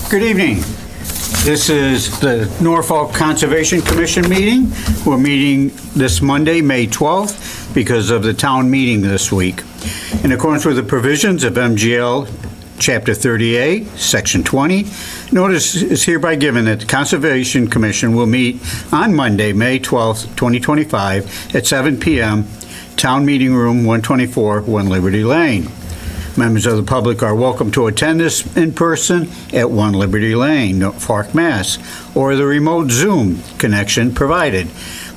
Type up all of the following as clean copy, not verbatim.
Good evening. This is the Norfolk Conservation Commission meeting. We're meeting this Monday, May 12th, because of the town meeting this week. In accordance with the provisions of MGL Chapter 38, Section 20, notice is hereby given that the Conservation Commission will meet on Monday, May 12th, 2025, at 7 p.m., Town Meeting Room 124, 1 Liberty Lane. Members of the public are welcome to attend this in person at 1 Liberty Lane, Norfolk, Mass., or the remote Zoom connection provided.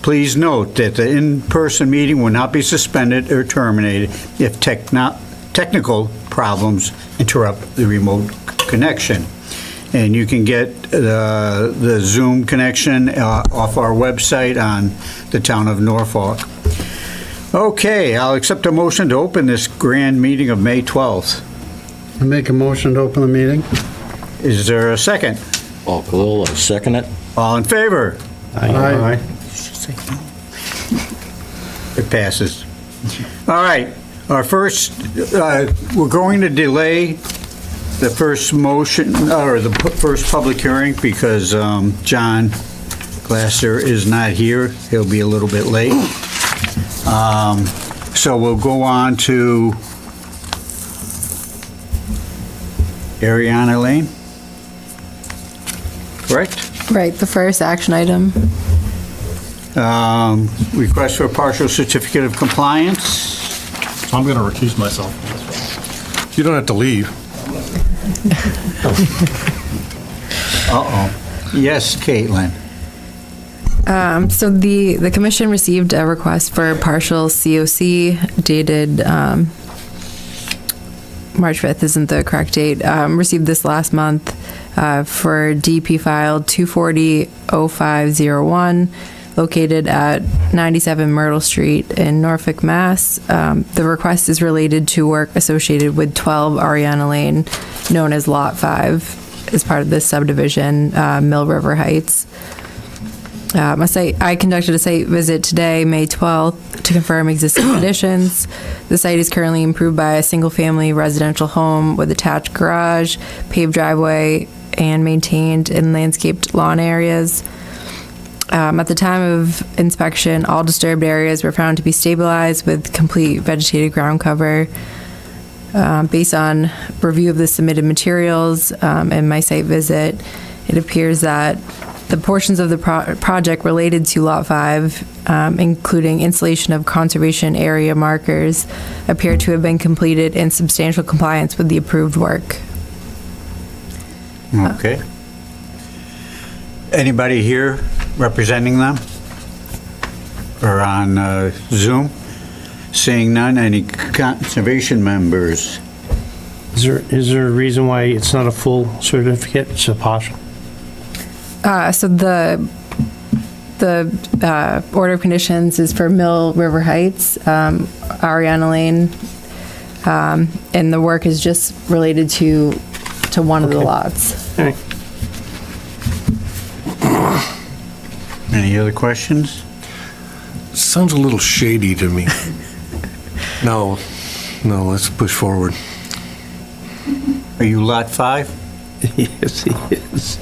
Please note that the in-person meeting will not be suspended or terminated if technical problems interrupt the remote connection. And you can get the Zoom connection off our website on the town of Norfolk. Okay, I'll accept a motion to open this grand meeting of May 12th. I make a motion to open the meeting. Is there a second? Paul Khalil, I second it. All in favor? Aye. It passes. All right, our first, we're going to delay the first motion, or the first public hearing, because John Glasser is not here. He'll be a little bit late. So we'll go on to Ariana Lane, correct? Right, the first action item. Request for a partial certificate of compliance. So I'm going to recuse myself. You don't have to leave. Uh-oh. Yes, Caitlin. So the commission received a request for partial COC dated March 5th isn't the correct date. Received this last month for DP file 240-0501, located at 97 Myrtle Street in Norfolk, Mass. The request is related to work associated with 12 Ariana Lane, known as Lot 5, as part of this subdivision, Mill River Heights. I conducted a site visit today, May 12th, to confirm existing conditions. The site is currently improved by a single-family residential home with attached garage, paved driveway, and maintained and landscaped lawn areas. At the time of inspection, all disturbed areas were found to be stabilized with complete vegetated ground cover. Based on review of the submitted materials and my site visit, it appears that the portions of the project related to Lot 5, including installation of conservation area markers, appear to have been completed in substantial compliance with the approved work. Okay. Anybody here representing them? Or on Zoom? Seeing none, any conservation members? Is there a reason why it's not a full certificate, it's a partial? So the order of conditions is for Mill River Heights, Ariana Lane, and the work is just related to one of the lots. All right. Any other questions? Sounds a little shady to me. No, let's push forward. Are you Lot 5? Yes, he is.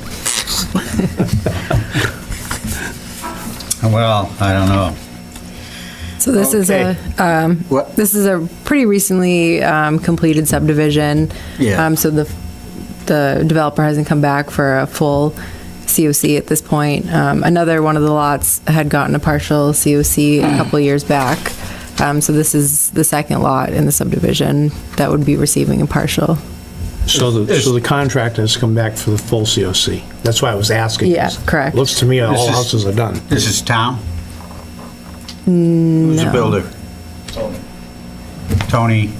Well, I don't know. So this is What? this is a pretty recently completed subdivision. Yeah. So the developer hasn't come back for a full COC at this point. Another one of the lots had gotten a partial COC a couple years back. So this is the second lot in the subdivision that would be receiving a partial. So the contractor has come back for the full COC. That's why I was asking. Yeah, correct. Looks to me all This is- houses are done. This is Tom? Who's the No. builder? Tony?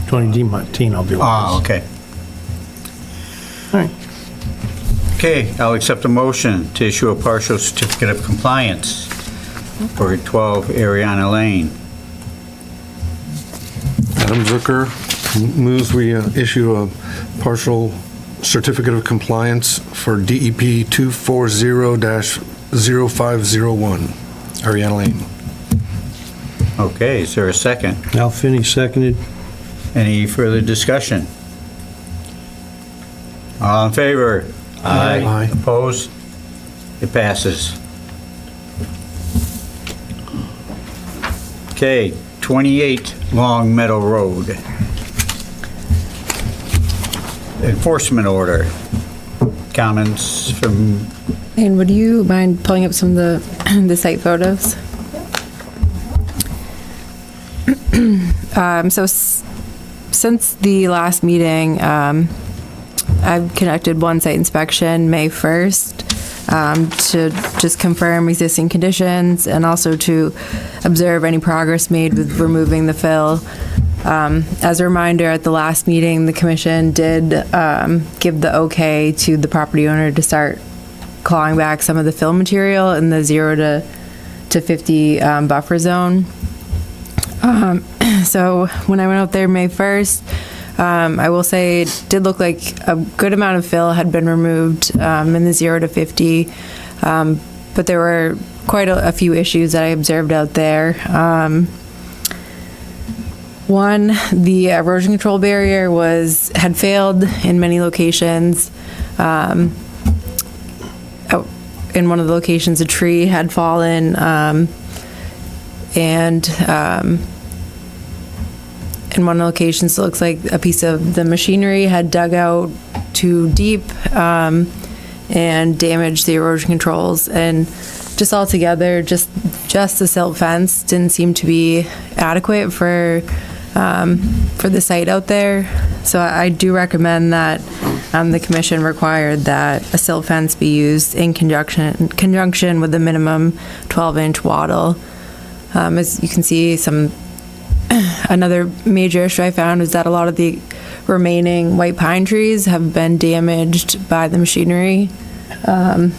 Tony DiMartino will be with us. Oh, okay. All right. Okay, I'll accept a motion to issue a partial certificate of compliance for 12 Ariana Lane. Adam Zucker moves we issue a partial certificate of compliance for DEP 240-0501, Ariana Lane. Okay, is there a second? Al Finney seconded. Any further discussion? All in favor? Aye. Opposed? It passes. Okay, 28 Long Meadow Road. Enforcement order. Comments from, And would you mind pulling up some of the site photos? Since the last meeting, I've conducted one site inspection, May 1st, to just confirm existing conditions and also to observe any progress made with removing the fill. As a reminder, at the last meeting, the commission did give the okay to the property owner to start clawing back some of the fill material in the 0 to 50 buffer zone. So when I went out there May 1st, I will say it did look like a good amount of fill had been removed in the 0 to 50, but there were quite a few issues that I observed out there. One, the erosion control barrier had failed in many locations. In one of the locations, a tree had fallen, and in one of the locations, it looks like a piece of the machinery had dug out too deep and damaged the erosion controls. And just altogether, just the silt fence didn't seem to be adequate for the site out there. So I do recommend that the commission required that a silt fence be used in conjunction with the minimum 12-inch wattle. As you can see, another major issue I found is that a lot of the remaining white pine trees have been damaged by the machinery. In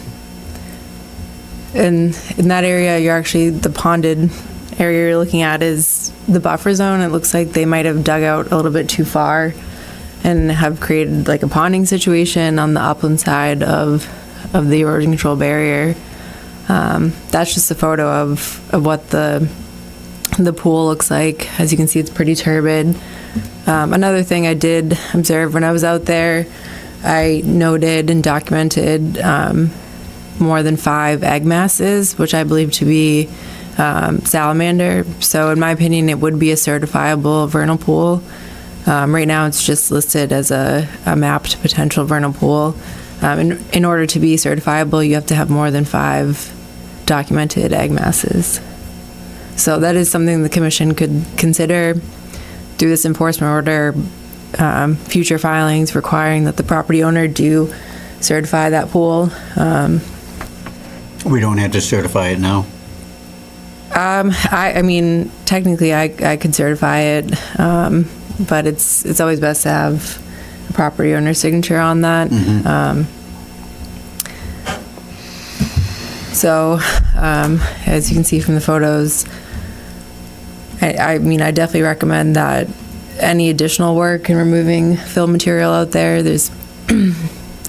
that area, the ponded area you're looking at is the buffer zone. It looks like they might have dug out a little bit too far and have created like a ponding situation on the upland side of the erosion control barrier. That's just a photo of what the pool looks like. As you can see, it's pretty turbid. Another thing I did observe when I was out there, I noted and documented more than 5 egg masses, which I believe to be salamander. So in my opinion, it would be a certifiable vernal pool. Right now, it's just listed as a mapped potential vernal pool. In order to be certifiable, you have to have more than 5 documented egg masses. So that is something the commission could consider through this enforcement order, future filings requiring that the property owner do certify that pool. we don't have to certify it now? I mean, technically I could certify it, but it's always best to have a property owner signature on that. So, as you can see from the photos, I mean, I definitely recommend that any additional work in removing fill material out there, there's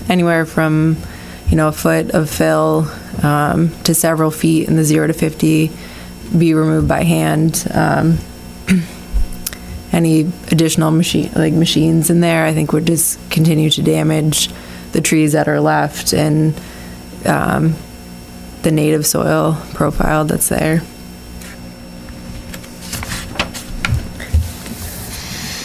anywhere from, a foot of fill to several feet in the 0 to 50 be removed by hand. Any additional machines in there, I think would just continue to damage the trees that are left and the native soil profile that's there.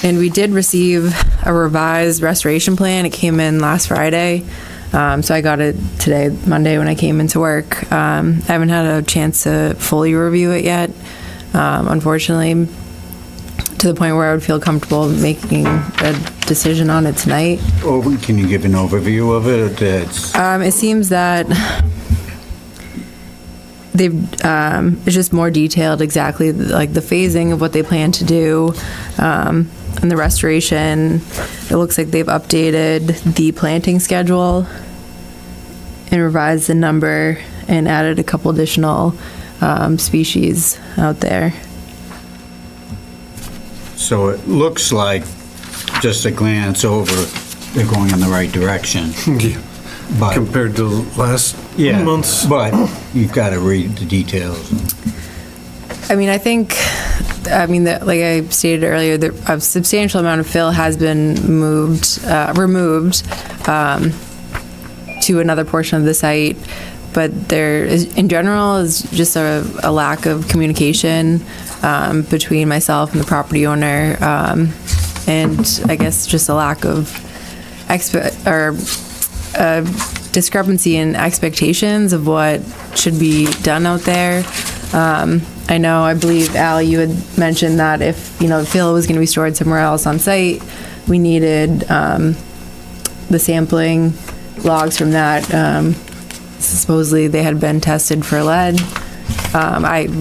And we did receive a revised restoration plan. It came in last Friday. So I got it today, Monday, when I came into work. I haven't had a chance to fully review it yet, unfortunately, to the point where I would feel comfortable making a decision on it tonight. Or can you give an overview of it? It seems that it's just more detailed exactly like the phasing of what they plan to do. And the restoration, it looks like they've updated the planting schedule and revised the number and added a couple additional species out there. So it looks like, just a glance over, they're going in the right direction. But, Compared to last yeah, month's. but you've got to read the details. I mean, that, like I stated earlier, a substantial amount of fill has been removed. to another portion of the site. But there is, in general, is just a lack of communication between myself and the property owner, and I guess just a lack of discrepancy in expectations of what should be done out there. I believe, Al, you had mentioned that if, the fill was going to be stored somewhere else on site, we needed the sampling logs from that. Supposedly they had been tested for lead,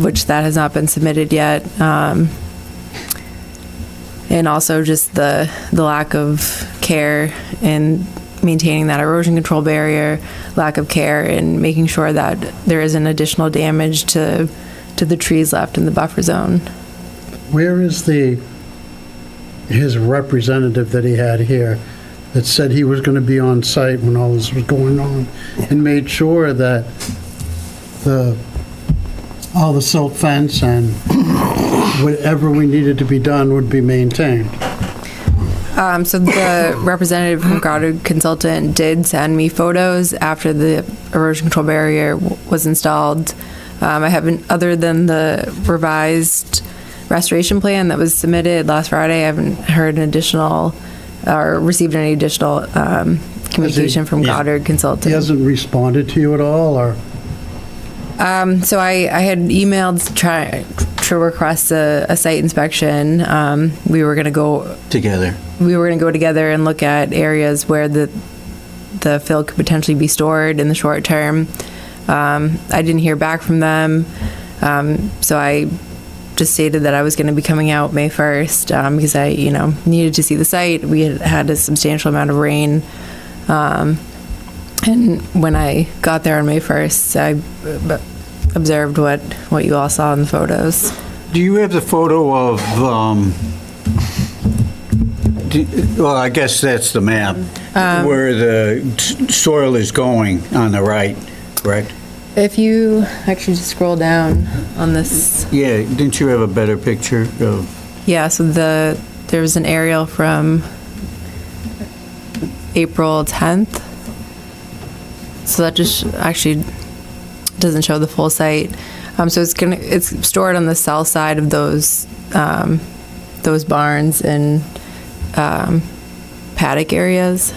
which that has not been submitted yet. And also just the lack of care in maintaining that erosion control barrier, lack of care in making sure that there isn't additional damage to the trees left in the buffer zone. Where is his representative that he had here that said he was going to be on site when all this was going on and made sure that all the silt fence and whatever we needed to be done would be maintained? So the representative from Goddard Consultant did send me photos after the erosion control barrier was installed. I haven't, other than the revised restoration plan that was submitted last Friday, I haven't heard an additional or received any additional communication from Goddard Consultant. He hasn't responded to you at all, or? So I had emailed to request a site inspection. We were going to go Together. We were going to go together and look at areas where the fill could potentially be stored in the short term. I didn't hear back from them, so I just stated that I was going to be coming out May 1st because I, needed to see the site. We had a substantial amount of rain, and when I got there on May 1st, I observed what you all saw in the photos. Do you have the photo of, well, I guess that's the map, where the soil is going on the right, correct? If you actually just scroll down on this. Yeah, didn't you have a better picture of? Yeah, so there was an aerial from April 10th. So that just actually doesn't show the full site. So it's stored on the south side of those barns and paddock areas.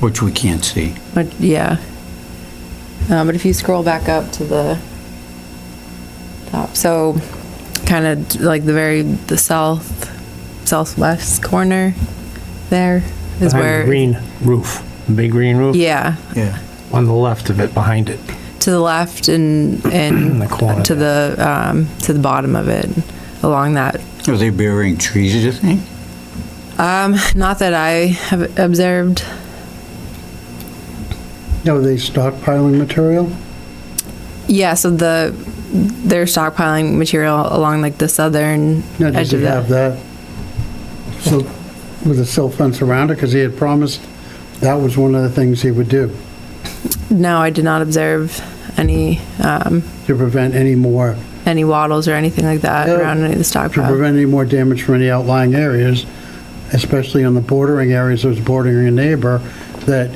Which we can't see. But yeah. But if you scroll back up to the top, so kind of like the southwest corner there is Behind where the green roof, the big green roof. Yeah. Yeah. On the left of it, behind it. To the left and the corner. to the bottom of it, along that. Are they burying trees, do you think? Not that I have observed. Are they stockpiling material? Yeah, so they're stockpiling material along like the southern No, does edge of he have that? So, with a silt fence around it, because he had promised that was one of the things he would do, No, I did not observe any to prevent any more, wattles or anything like that Yeah, around any of the to stockpile. prevent any more damage from any outlying areas, especially on the bordering areas that was bordering a neighbor, that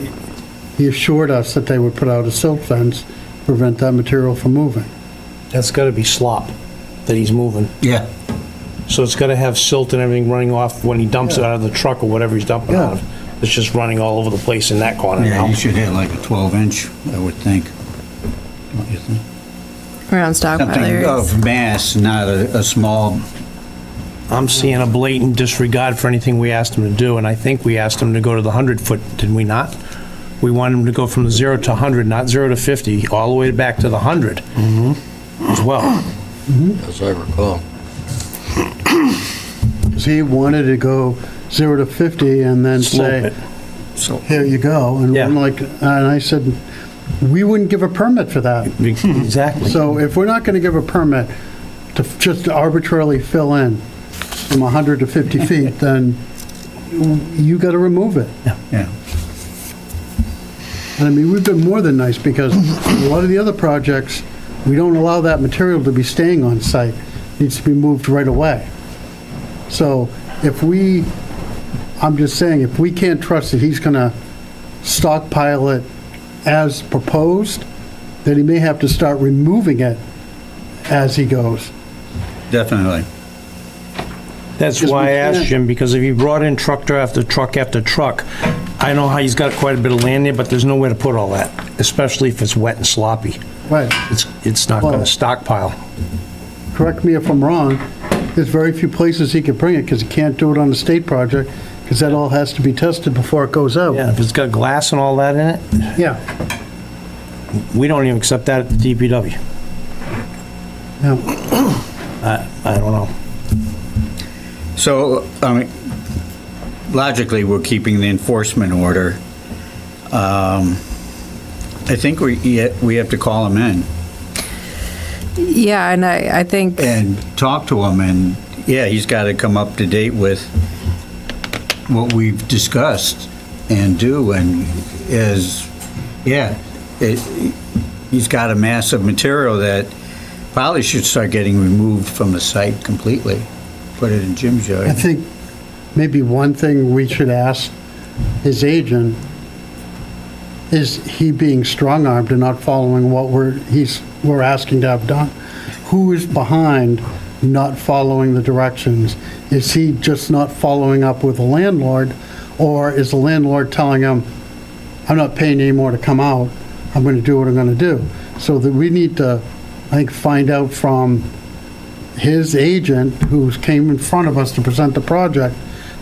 he assured us that they would put out a silt fence, to prevent that material from moving. That's got to be slop that he's moving. Yeah. So it's got to have silt and everything running off when he dumps it out of the truck or whatever he's dumping Yeah. out of. It's just running all over the place in that corner Yeah, now. you should have like a 12-inch, I would think. Don't you think? Around stockpile Something areas. of mass, not a small, I'm seeing a blatant disregard for anything we asked him to do, and I think we asked him to go to the 100-foot, did we not? We wanted him to go from 0 to 100, not 0 to 50, all the way back to the 100 as well. As I recall. Because he wanted to go 0 to 50 and then Slope say, it. So, here you go. And Yeah. and I said, we wouldn't give a permit for that. Exactly. So if we're not going to give a permit to just arbitrarily fill in from 100 to 50 feet, then you got to remove it. yeah. And I mean, we've been more than nice, because a lot of the other projects, we don't allow that material to be staying on site. It needs to be moved right away. So if I'm just saying, if we can't trust that he's gonna stockpile it as proposed, then he may have to start removing it as he goes. Definitely. That's Because why we I asked can't- Jim, because if he brought in truck after truck after truck, I know how he's got quite a bit of land there, but there's nowhere to put all that, especially if it's wet and sloppy. Right. It's not Well- gonna stockpile. Correct me if I'm wrong, there's very few places he could bring it, because he can't do it on the state project, because that all has to be tested before it goes out. Yeah, if it's got glass and all that in it, Yeah. we don't even accept that at the DPW. Yeah. I don't know. So, I mean, logically, we're keeping the enforcement order. I think we have to call him in Yeah, and I think, and talk to him, and, yeah, he's got to come up to date with what we've discussed and do, and he's got a mass of material that probably should start getting removed from the site completely. Put it in Jim's yard. I think maybe one thing we should ask his agent, is he being strong-armed and not following what we're asking to have done? Who is behind not following the directions? Is he just not following up with the landlord, or is the landlord telling him, I'm not paying you anymore to come out, I'm going to do what I'm going to do? So that we need to, I think, find out from his agent, who came in front of us to present the project,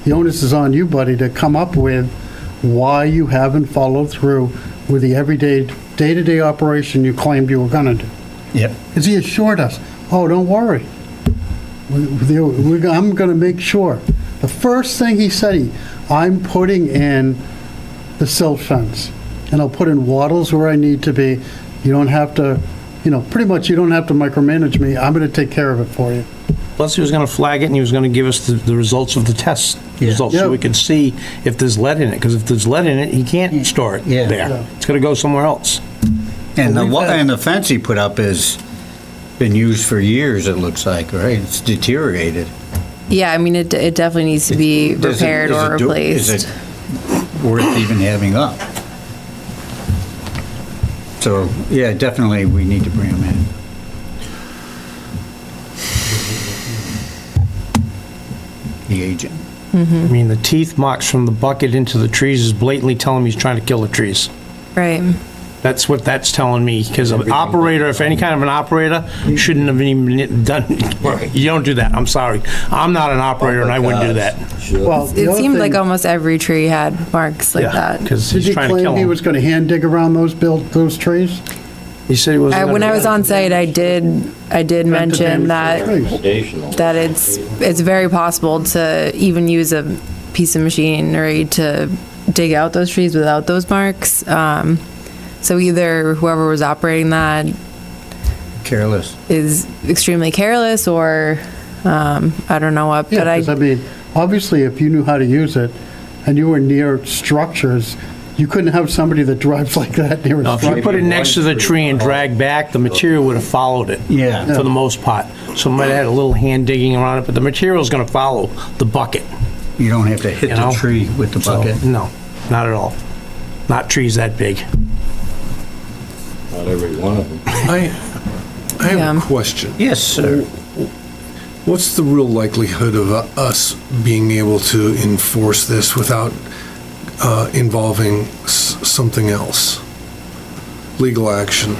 the onus is on you, buddy, to come up with why you haven't followed through with the everyday, day-to-day operation you claimed you were gonna do. Yep. Because he assured us, oh, don't worry. I'm gonna make sure. The first thing he said, I'm putting in the silt fence, and I'll put in wattles where I need to be. You don't have to, pretty much you don't have to micromanage me. I'm gonna take care of it for you. Plus, he was gonna flag it, and he was gonna give us the results of the test results, so Yeah. we could see if there's lead in it, because if there's lead in it, he can't store it Yeah. there. Yeah. It's gonna go somewhere else. And Well, we've had- and the fence he put up has been used for years, it looks like, right? It's deteriorated. yeah, I mean, it definitely needs to be Does it- repaired is or it do- is replaced. it worth even having up? So, yeah, definitely, we need to bring him in. The agent. I mean, the teeth marks from the bucket into the trees is blatantly telling me he's trying to kill the trees. Right. That's what that's telling me, because an operator, if any kind of an operator, shouldn't have even done, you don't do that, I'm sorry. I'm not an operator, and I wouldn't do that. Well, the It other seemed like thing- almost every tree had marks like Yeah, that. because Did he's he trying to kill claim he them. was gonna hand dig around those trees? He said he was. When I was on site, I did mention that it's very possible to even use a piece of machinery to dig out those trees without those marks. So either whoever was operating that Careless. is extremely careless, or I don't know what. Yeah, But 'cause I mean, obviously, if you knew how to use it and you were near structures, you couldn't have somebody that drives like that near a Now, if you structure. put it next to the tree and drag back, the material would have followed it. Yeah. For the most part. So it might have had a little hand digging around it, but the material's gonna follow the bucket. You don't have to hit You the know? tree with the So, bucket. no, not at all. Not trees that big. Not every one of them. I have Yeah. a question. Yes, sir. What's the real likelihood of us being able to enforce this without involving something else? Legal action?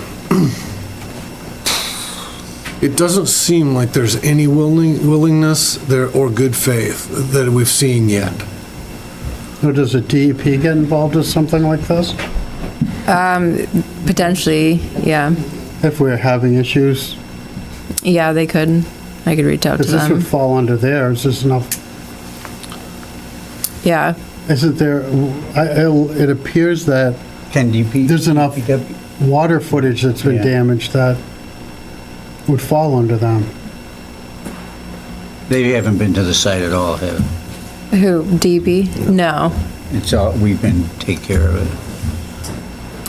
It doesn't seem like there's any willingness there or good faith that we've seen yet. So does the DEP get involved with something like this? potentially, yeah. If we're having issues? Yeah, they could. I could reach out to Because this would them. fall under theirs, is enough. Yeah. Isn't there, it appears that Can DP? there's enough DPW water footage that's been Yeah. damaged that would fall under them. They haven't been to the site at all, have they? Who? DP? No. It's all, we've been, take care of it.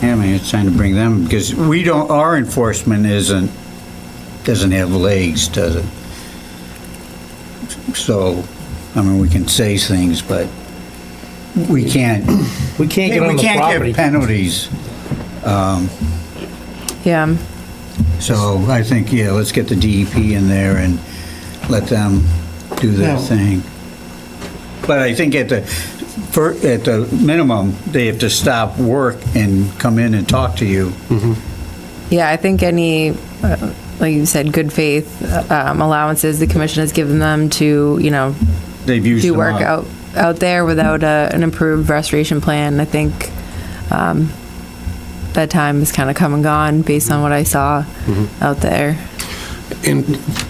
Yeah, I mean, it's time to bring them, because we don't, our enforcement doesn't have legs, does it? So, I mean, we can say things, but we can't. We can't get on We the can't property. give penalties. Yeah. So I think, yeah, let's get the DEP in there and let them do their Yeah. thing. But I think at the minimum, they have to stop work and come in and talk to you. Yeah, I think any, like you said, good faith allowances the commission has given them to, They've used do them work up. out there without an improved restoration plan. I think that time is kind of come and gone based on what I saw out there. And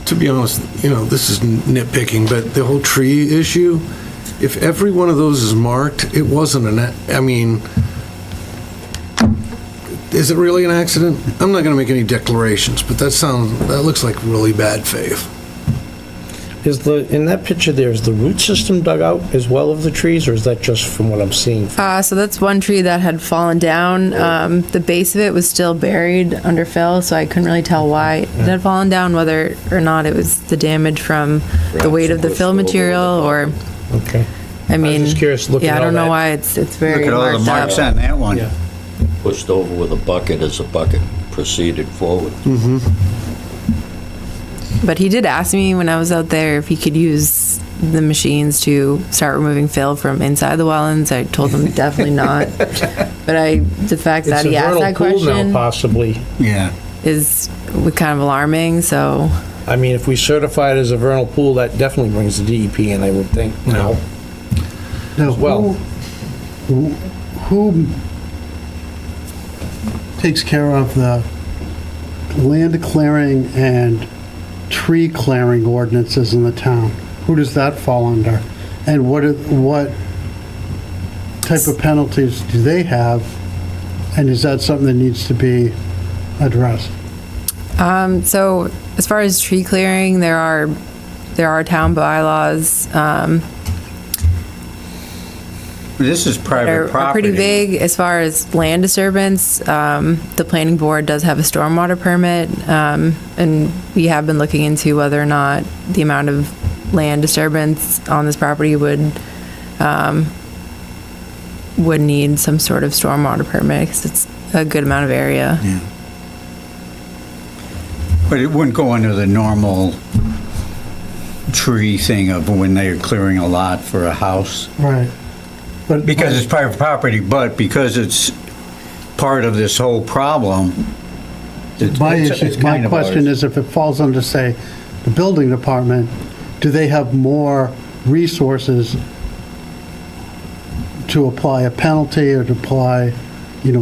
to be honest, this is nitpicking, but the whole tree issue, if every one of those is marked, it wasn't is it really an accident? I'm not going to make any declarations, but that looks like really bad faith. In that picture there, is the root system dug out as well of the trees, or is that just from what I'm seeing? So that's one tree that had fallen down. The base of it was still buried under fill, so I couldn't really tell why it had fallen down, whether or not it was the damage from the weight of the fill material, or, Okay. I mean, just curious, looking yeah, I at all don't know that. why it's very Look at all the marked marks up. on that one. Yeah. Pushed over with a bucket as the bucket proceeded forward. But he did ask me when I was out there if he could use the machines to start removing fill from inside the wetlands. I told him definitely not. But the fact that It's a he asked vernal that pool now, question possibly. Yeah. is kind of alarming, so. I mean, if we certify it as a vernal pool, that definitely brings the DEP in, I would think, now. Now, well. who takes care of the land clearing and tree clearing ordinances in the town? Who does that fall under? And what type of penalties do they have? And is that something that needs to be addressed? So as far as tree clearing, there are town bylaws This is private are property. pretty big as far as land disturbance. The planning board does have a stormwater permit, and we have been looking into whether or not the amount of land disturbance on this property would need some sort of stormwater permit, because it's a good amount of area. Yeah. But it wouldn't go under the normal tree thing of when they're clearing a lot for a house. Right. But Because it's private property, but because it's part of this whole problem. my question is, if it falls under, say, the building department, do they have more resources to apply a penalty or to apply,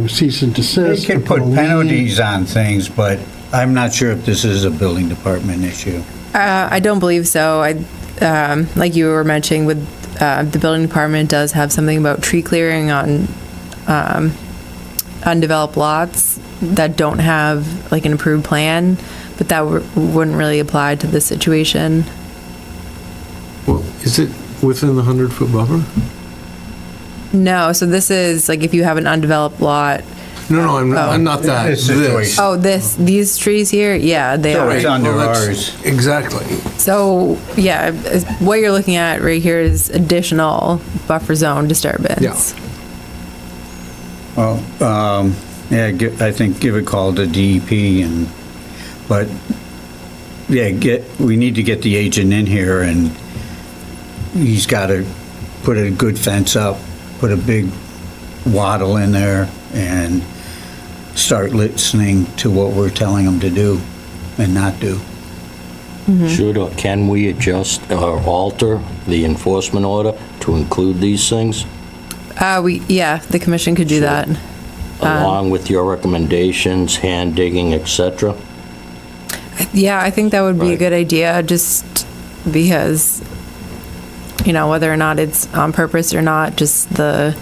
cease and They desist? can or put a lien? penalties on things, but I'm not sure if this is a building department issue. I don't believe so. Like you were mentioning, with the building department does have something about tree clearing on undeveloped lots that don't have like an approved plan, but that wouldn't really apply to this situation. Well, is it within the 100-foot buffer? No, so this is like if you have an undeveloped lot. No, I'm not that. This situation. Oh, these trees here, yeah, they So are. it's under Well, that's- ours. Exactly. So, yeah, what you're looking at right here is additional buffer zone disturbance. Yeah. Well, I think give a call to DEP but, yeah, we need to get the agent in here, and he's got to put a good fence up, put a big wattle in there, and start listening to what we're telling him to do and not do. Should or can we adjust or alter the enforcement order to include these things, The commission could do that. along with your recommendations, hand digging, etc.? Yeah, I think that would be a Right. good idea, just because, whether or not it's on purpose or not, just the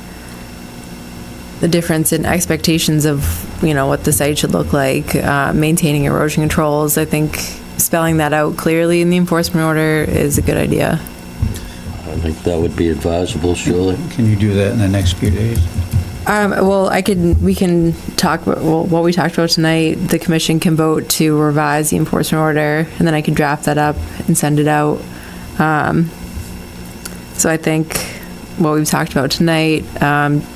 difference in expectations of, what the site should look like, maintaining erosion controls. I think spelling that out clearly in the enforcement order is a good idea. I think that would be advisable, surely. Can you do that in the next few days? Well, we can talk about what we talked about tonight. The commission can vote to revise the enforcement order, and then I can draft that up and send it out. So I think what we've talked about tonight,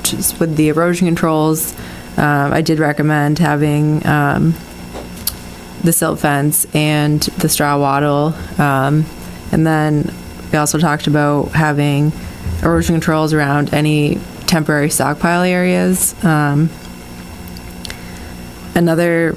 just with the erosion controls. I did recommend having the silt fence and the straw wattle. And then we also talked about having erosion controls around any temporary stockpile areas. Another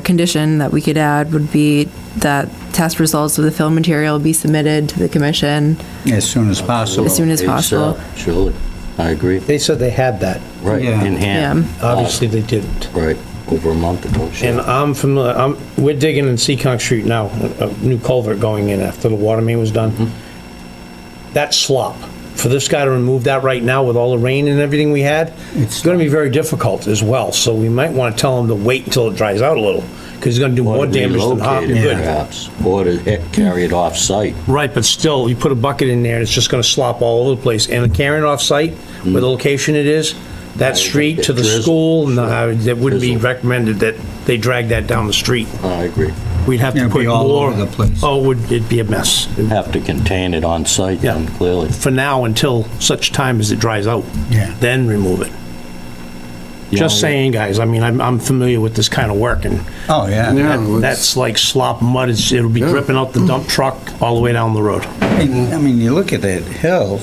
condition that we could add would be that test results of the fill material be submitted to the commission As soon as possible. as soon as possible. Surely, I agree. They said they had that. Right, Yeah. in hand. Obviously, they didn't. Right, over a month ago. sure. And I'm familiar, we're digging in Seekonk Street now, a new culvert going in after the water main was done. That slop, for this guy to remove that right now with all the rain and everything we had, it's gonna be very difficult as well. So we might wanna tell him to wait until it dries out a little, because he's gonna do Or more to damage than harm. relocate it Good. perhaps, or to carry it off-site. Right, but still, you put a bucket in there, and it's just gonna slop all over the place. And carrying it off-site, where the location it is, that street to the Drizzle. school, no, it wouldn't be Drizzle. recommended that they drag that down the street. I agree. We'd have to It'd put be all more. over the place. Oh, it'd be a mess. Have to contain it on-site Yeah. then, clearly. For now, until such time as it dries out. Yeah. Then remove it. Just saying, guys, I mean, I'm familiar with this kind of work, and Oh, yeah. Yeah, let's- that's like slop mud. It'll be dripping out the dump truck all the way down the road. I mean, you look at that hill,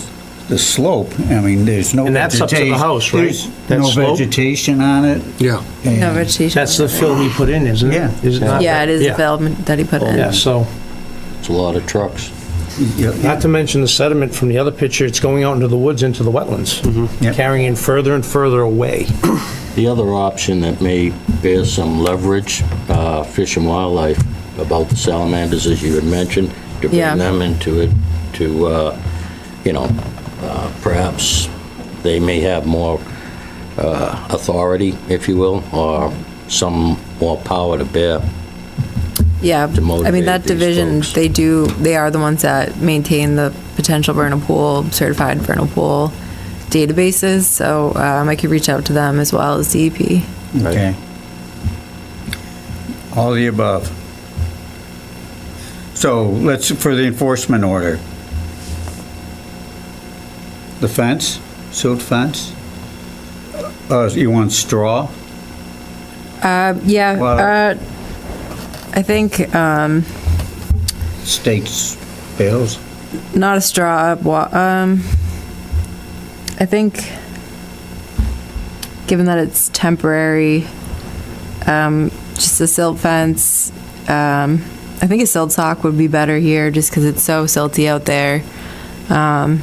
the slope, I mean, there's no And that's up to the vegetation. house, right? There's That no slope? vegetation on it. Yeah. and- No vegetation. That's the fill he put in, isn't it? Yeah. Is it not? Yeah, it is the Yeah. fill that he put in. Yeah, so, It's a lot of trucks. Yeah, not to mention the sediment from the other picture, it's going out into the woods, into the wetlands, Yep. carrying further and further away. The other option that may bear some leverage, Fish and Wildlife, about the salamanders, as you had mentioned, to Yeah. bring them into it, to, perhaps they may have more authority, if you will, or some more power to bear. Yeah, To I mean, motivate that these division, folks. they are the ones that maintain the potential vernal pool, certified vernal pool databases, so I could reach out to them as well as DEP. Okay. All the above. So let's, for the enforcement order. The fence, silt fence? You want straw? Yeah, Well- I think Stakes, bales? not a straw, I think, given that it's temporary, just a silt fence, I think a silt sock would be better here, just because it's so silty out there. And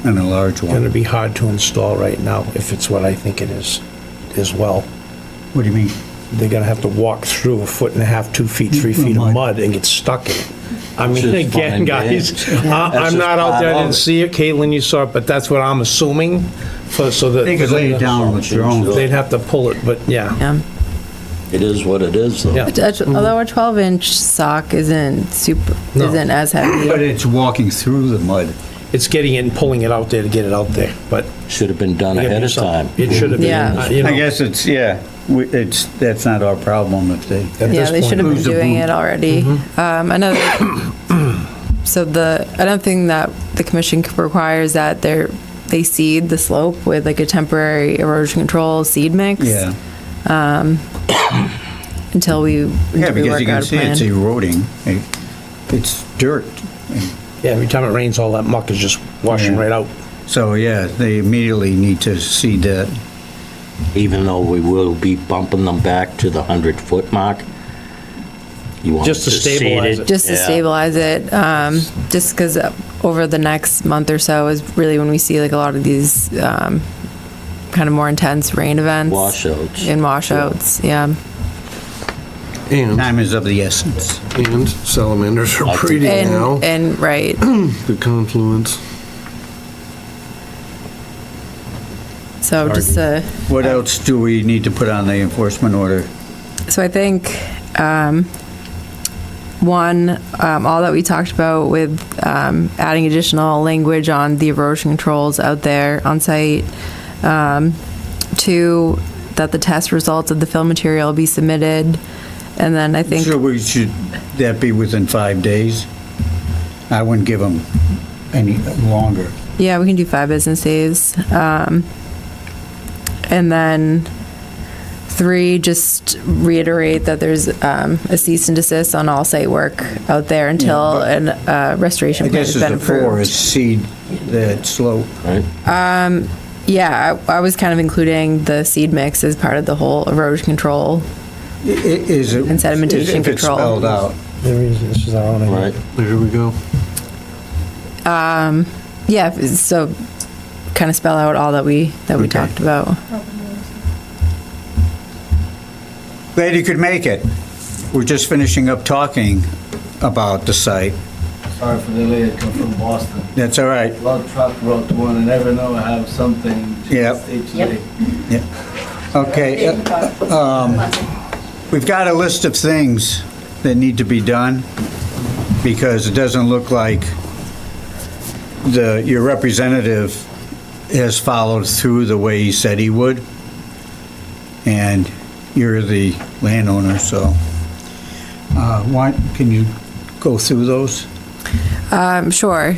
a large Gonna one. be hard to install right now, if it's what I think it is, as well. What do you mean? They're gonna have to walk through 1.5 feet, 2 feet, 3 feet of mud and get stuck in it. I mean, Just again, fine, guys, man. That's I'm just not out there, I part didn't of it. see it, Caitlin, you saw it, but that's what I'm assuming, so that. They could lay it down with their own. They'd have to pull it, but yeah. Yeah. It is what it is, though. Yeah. Although a 12-inch sock isn't No. isn't as heavy. But it's walking through the mud. It's getting it and pulling it out there to get it out there, but. Should have been done you gotta ahead do of something. time. It should have been, Yeah. you know. I guess it's, yeah, that's not our problem if they, At Yeah, this they point. should have been Who's the doing boot? it already. Another, so another thing that the commission requires that they seed the slope with like a temporary erosion control seed mix. yeah. Until we Yeah, because work you can out a see it's plan. eroding. It's dirt. Yeah, every time it rains, all that muck is just washing Yeah. right out. So, yeah, they immediately need to seed that. Even though we will be bumping them back to the 100-foot mark. You want Just to seed stabilize it. Just to Yeah. stabilize it, just because over the next month or so is really when we see like a lot of these kind of more intense rain events. Washouts. And washouts, yeah. And Time is of the essence. salamanders are breeding now. And, right. The confluence. So just, What else do we need to put on the enforcement order? so I think, one, all that we talked about with adding additional language on the erosion controls out there on site. Two, that the test results of the fill material be submitted. And then I think, So should that be within 5 days? I wouldn't give them any longer. Yeah, we can do 5 business days. And then 3, just reiterate that there's a cease and desist on all site work out there until a restoration I plan guess has been it's the 4 is approved. seed that slope. Right? Yeah, I was kind of including the seed mix as part of the whole erosion control. Is it? And sedimentation if it's control. spelled out. There is, this is our own. Right? There we go. Yeah, so kind of spell out all that we talked about. Glad you could make it. We're just finishing up talking about the site. Sorry for the delay, I come from Boston. That's all right. A lot of truck road one, I never know I have something to Yep. say today. Okay. We've got a list of things that need to be done because it doesn't look like your representative has followed through the way he said he would. And you're the landowner, so can you go through those? Sure.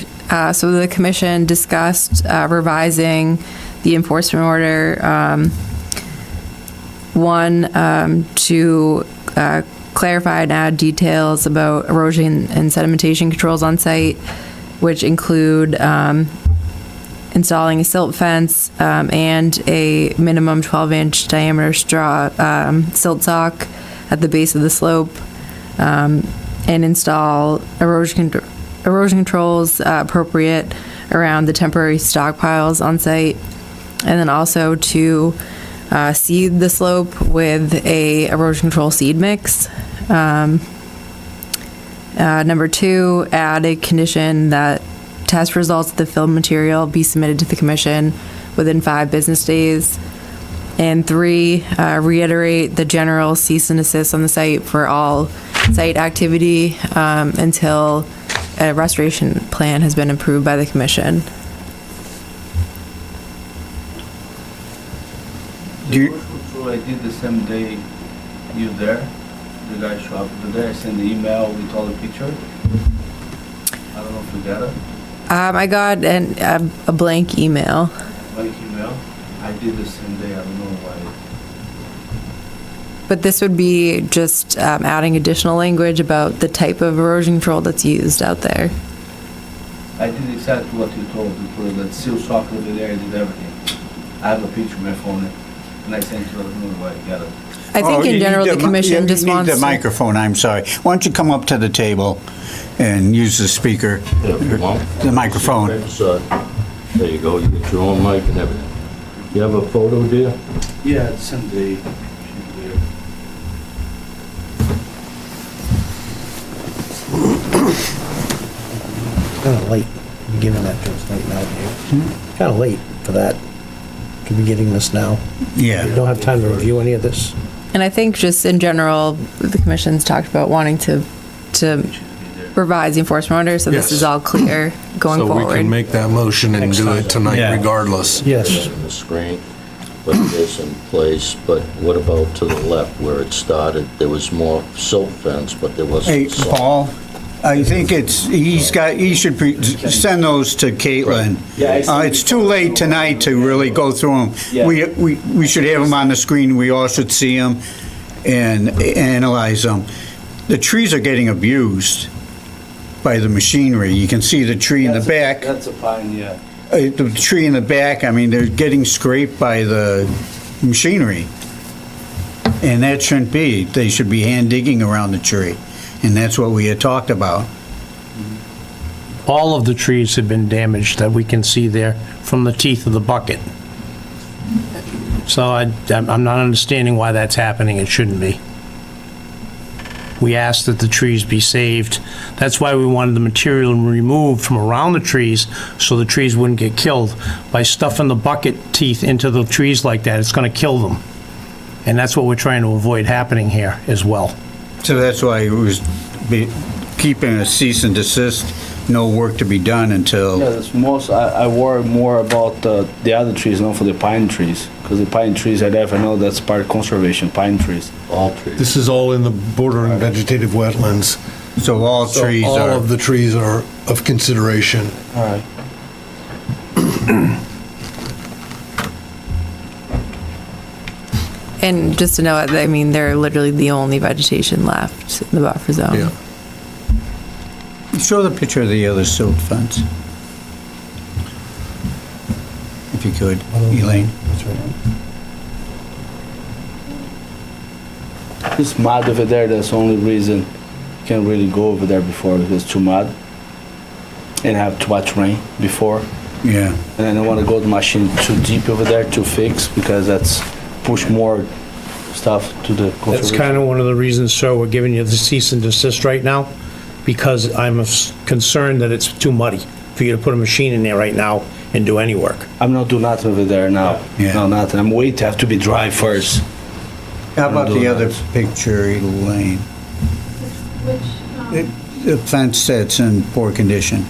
So the commission discussed revising the enforcement order. One, to clarify and add details about erosion and sedimentation controls on site, which include installing a silt fence and a minimum 12-inch diameter straw silt sock at the base of the slope, and install erosion controls appropriate around the temporary stockpiles on site, and then also to seed the slope with a erosion control seed mix. Number 2, add a condition that test results of the filled material be submitted to the commission within 5 business days. And 3, reiterate the general cease and desist on the site for all site activity until a restoration plan has been approved by the commission. So I did the same day you there, the guy show up today, I sent the email with all the picture. I don't know if you got it, I got a blank email. like email, I did the same day, I don't know why. But this would be just adding additional language about the type of erosion control that's used out there. I did exactly what you told, you put that seal sock over there, I did everything. I have a picture on my phone, and I sent you, I don't know why I got it. I think in general, the commission just wants You need the to... microphone, I'm sorry. Why don't you come up to the table and use the speaker, the microphone. There you go, you get your own mic and everything. You have a photo, dear? Yeah, same day, she's there. Kind of late, giving that to us right now. Kind of late for that, to be getting this now. You Yeah. don't have time to review any of this. And I think just in general, the commission's talked about wanting to revise the enforcement order, so this Yes. is all clear going So we forward. can make that motion and do it tonight Yeah. regardless. Yes. On the screen, but it is in place. But what about to the left where it started? There was more silt fence, but there Hey, wasn't silt. Paul, I think he should send those to Caitlin. It's too late tonight to really go through them. We should have them on the screen, we all should see them and analyze them. The trees are getting abused by the machinery. You can see the tree in the back. That's a pine, yeah. The tree in the back, I mean, they're getting scraped by the machinery. And that shouldn't be. They should be hand digging around the tree. And that's what we had talked about. All of the trees have been damaged that we can see there from the teeth of the bucket. So I'm not understanding why that's happening. It shouldn't be. We asked that the trees be saved. That's why we wanted the material removed from around the trees so the trees wouldn't get killed. By stuffing the bucket teeth into the trees like that, it's going to kill them. And that's what we're trying to avoid happening here as well. So that's why it was keeping a cease and desist, no work to be done Yeah, until, that's most, I worry more about the other trees, not for the pine trees. Because the pine trees, I never know that's part of conservation, pine trees. All trees. This is all in the bordering vegetative wetlands. so all So trees all are, of the trees are of consideration. All right. And just to know, I mean, they're literally the only vegetation left in the buffer zone. Yeah. Show the picture of the other silt fence. If you could, Elaine. This mud over there, that's the only reason you can't really go over there before, because it's too mud. And have too much rain before. Yeah. And I don't want to go the machine too deep over there to fix, because that's push more stuff to the That's conservation. kind of one of the reasons, sir, we're giving you the cease and desist right now, because I'm concerned that it's too muddy for you to put a machine in there right now and do any work. I'm not doing nothing over there now. Yeah. No, nothing. I'm waiting to have to be dry first. How about the other Which, picture, Elaine? The fence that's in poor condition.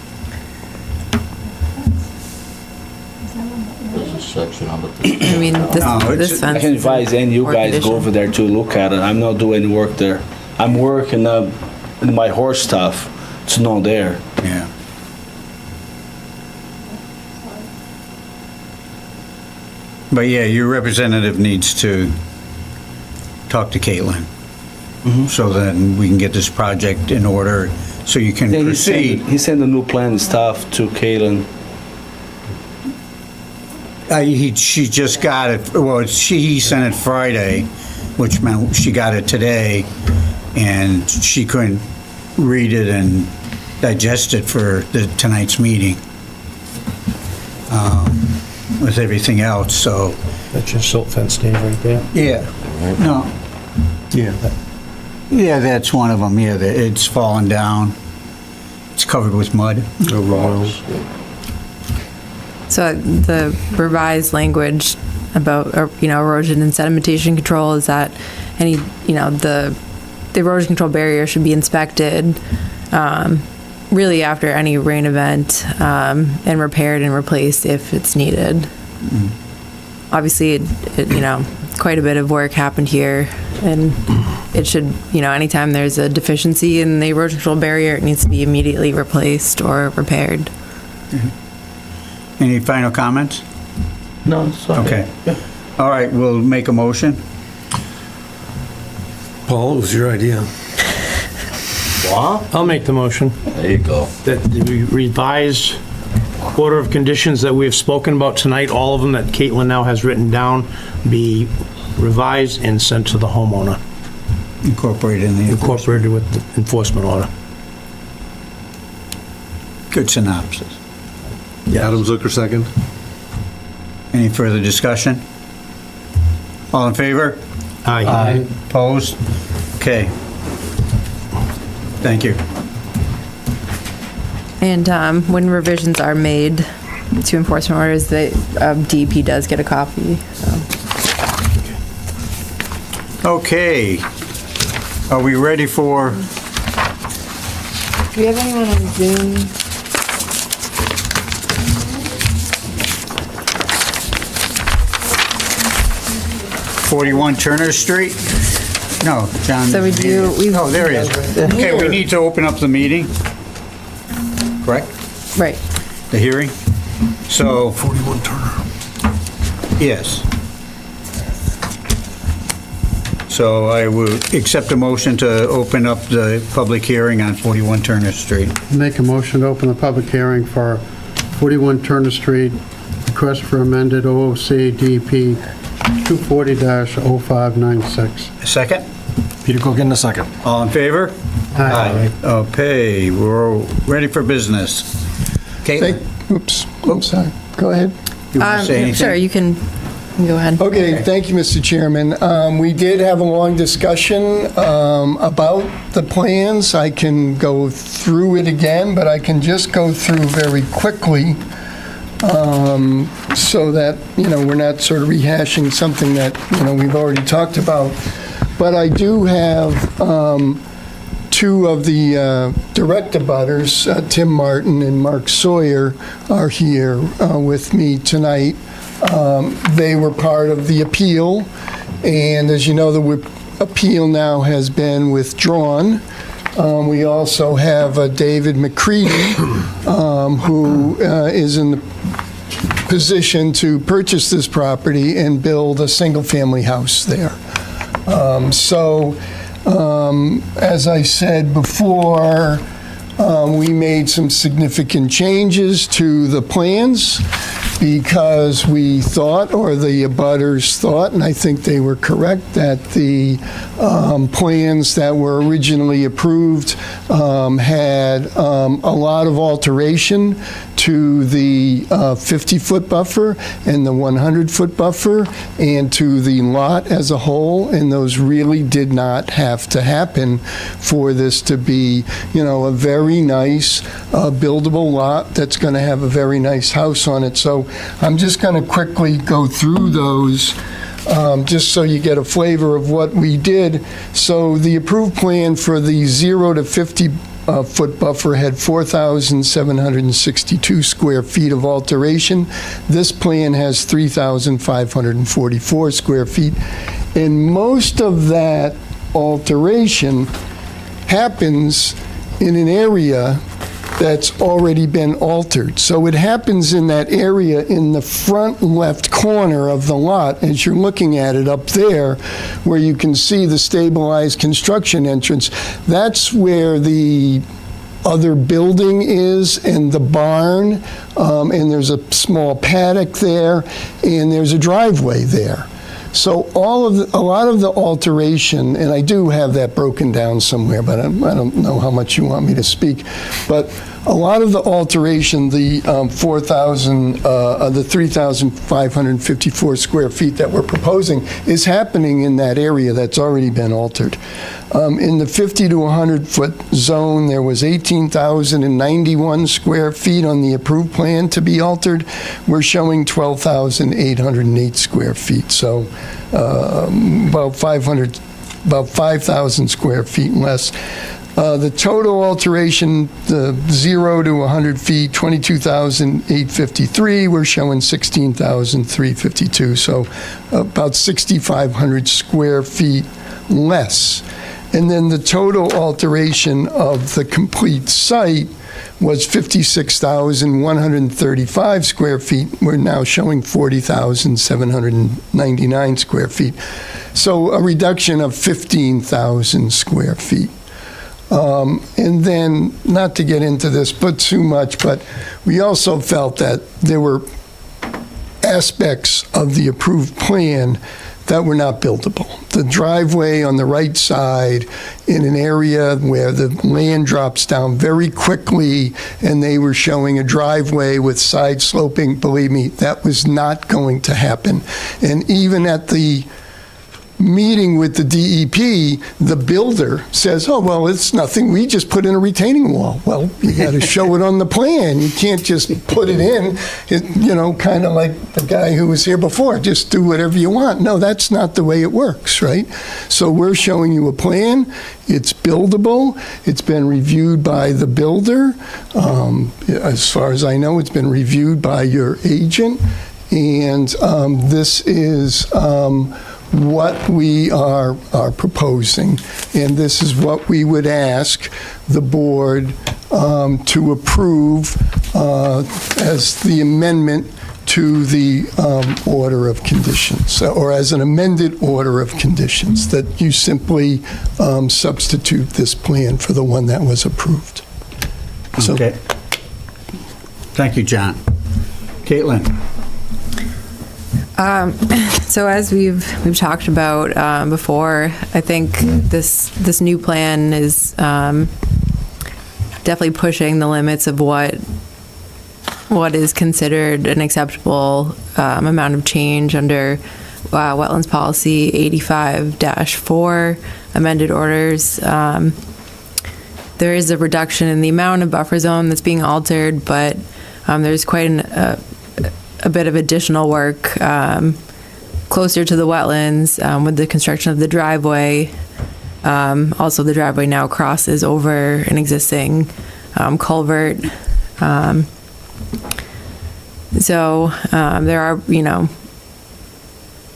There's a section of it. I mean, this, No, it's- this fence. I can is in advise any you poor guys condition. go over there to look at it. I'm not doing any work there. I'm working in my horse stuff. It's not there. Yeah. But yeah, your representative needs to talk to Caitlin, so that we can get this project in order, so you can Yeah, proceed. he sent a new plan and stuff to Kalen. She just got it, well, he sent it Friday, which meant she got it today, and she couldn't read it and digest it for tonight's meeting, with everything else, so, That's your silt fence, Dave, right there. yeah, no. Yeah. Yeah, that's one of them, yeah, it's fallen down, it's covered with mud. So the revised language about, erosion and sedimentation control is that any, the erosion control barrier should be inspected, really after any rain event, and repaired and replaced if it's needed. Obviously, quite a bit of work happened here, and it should, anytime there's a deficiency in the erosion control barrier, it needs to be immediately replaced or repaired. Any final comments? No, it's Okay. All right, we'll make a motion. Paul, it was your idea. What? I'll make the motion There you go. that the revised order of conditions that we have spoken about tonight, all of them that Caitlin now has written down, be revised and sent to the homeowner, Incorporated in the. incorporated with the enforcement order. Good synopsis. Adam Zucker, second. Any further discussion? All in favor? Aye. Opposed? Okay. Thank you. And when revisions are made to enforcement orders, the DEP does get a copy, so. Okay. Are we ready for, Do we have anyone on Zoom? 41 Turner Street? No, John. So we do- we- Oh, there he is. Okay, we need to open up the meeting, correct? Right. The hearing? So, 41 Turner. yes. So I will accept a motion to open up the public hearing on 41 Turner Street. Make a motion to open the public hearing for 41 Turner Street, request for amended OOC DP 240-0596. Second? Peter Coogan, a second. All in favor? Okay, we're ready for business. Caitlin, Oops, I'm sorry. Go ahead. you want to say anything? Sure, you can go ahead. Okay, thank you, Mr. Chairman. We did have a long discussion about the plans. I can go through it again, but I can just go through very quickly so that, we're not sort of rehashing something that, we've already talked about. But I do have two of the direct abutters, Tim Martin and Mark Sawyer, are here with me tonight. They were part of the appeal, and as you know, the appeal now has been withdrawn. We also have David McCready, who is in the position to purchase this property and build a single-family house there. As I said before, we made some significant changes to the plans because we thought, or the abutters thought, and I think they were correct, that the plans that were originally approved had a lot of alteration to the 50-foot buffer and the 100-foot buffer and to the lot as a whole, and those really did not have to happen for this to be, a very nice buildable lot that's going to have a very nice house on it. So I'm just going to quickly go through those just so you get a flavor of what we did. So the approved plan for the 0 to 50 foot buffer had 4,762 square feet of alteration. This plan has 3,544 square feet. And most of that alteration happens in an area that's already been altered. So it happens in that area in the front left corner of the lot as you're looking at it up there, where you can see the stabilized construction entrance. That's where the other building is and the barn, and there's a small paddock there, and there's a driveway there. So a lot of the alteration, and I do have that broken down somewhere, but I don't know how much you want me to speak, but a lot of the alteration, the 3,554 square feet that we're proposing is happening in that area that's already been altered. In the 50 to 100 foot zone, there was 18,091 square feet on the approved plan to be altered. We're showing 12,808 square feet, so about 5,000 square feet less. The total alteration, the 0 to 100 feet, 22,853. We're showing 16,352, so about 6,500 square feet less. And then the total alteration of the complete site was 56,135 square feet. We're now showing 40,799 square feet. So a reduction of 15,000 square feet. And then, not to get into this but too much, but we also felt that there were aspects of the approved plan that were not buildable. The driveway on the right side in an area where the land drops down very quickly, and they were showing a driveway with side sloping, believe me, that was not going to happen. And even at the meeting with the DEP, the builder says, oh, well, it's nothing. We just put in a retaining wall. Well, you got to show it on the plan. You can't just put it in, kind of like the guy who was here before, just do whatever you want. No, that's not the way it works, right? So we're showing you a plan. It's buildable. It's been reviewed by the builder. As far as I know, it's been reviewed by your agent. And this is what we are proposing, and this is what we would ask the board to approve as the amendment to the order of conditions, or as an amended order of conditions, that you simply substitute this plan for the one that was approved. So, Okay. Thank you, John. Caitlin? So as we've talked about before, I think this new plan is definitely pushing the limits of what is considered an acceptable amount of change under Wetlands Policy 85-4 amended orders. There is a reduction in the amount of buffer zone that's being altered, but there's quite a bit of additional work closer to the wetlands with the construction of the driveway. Also, the driveway now crosses over an existing culvert. So there are,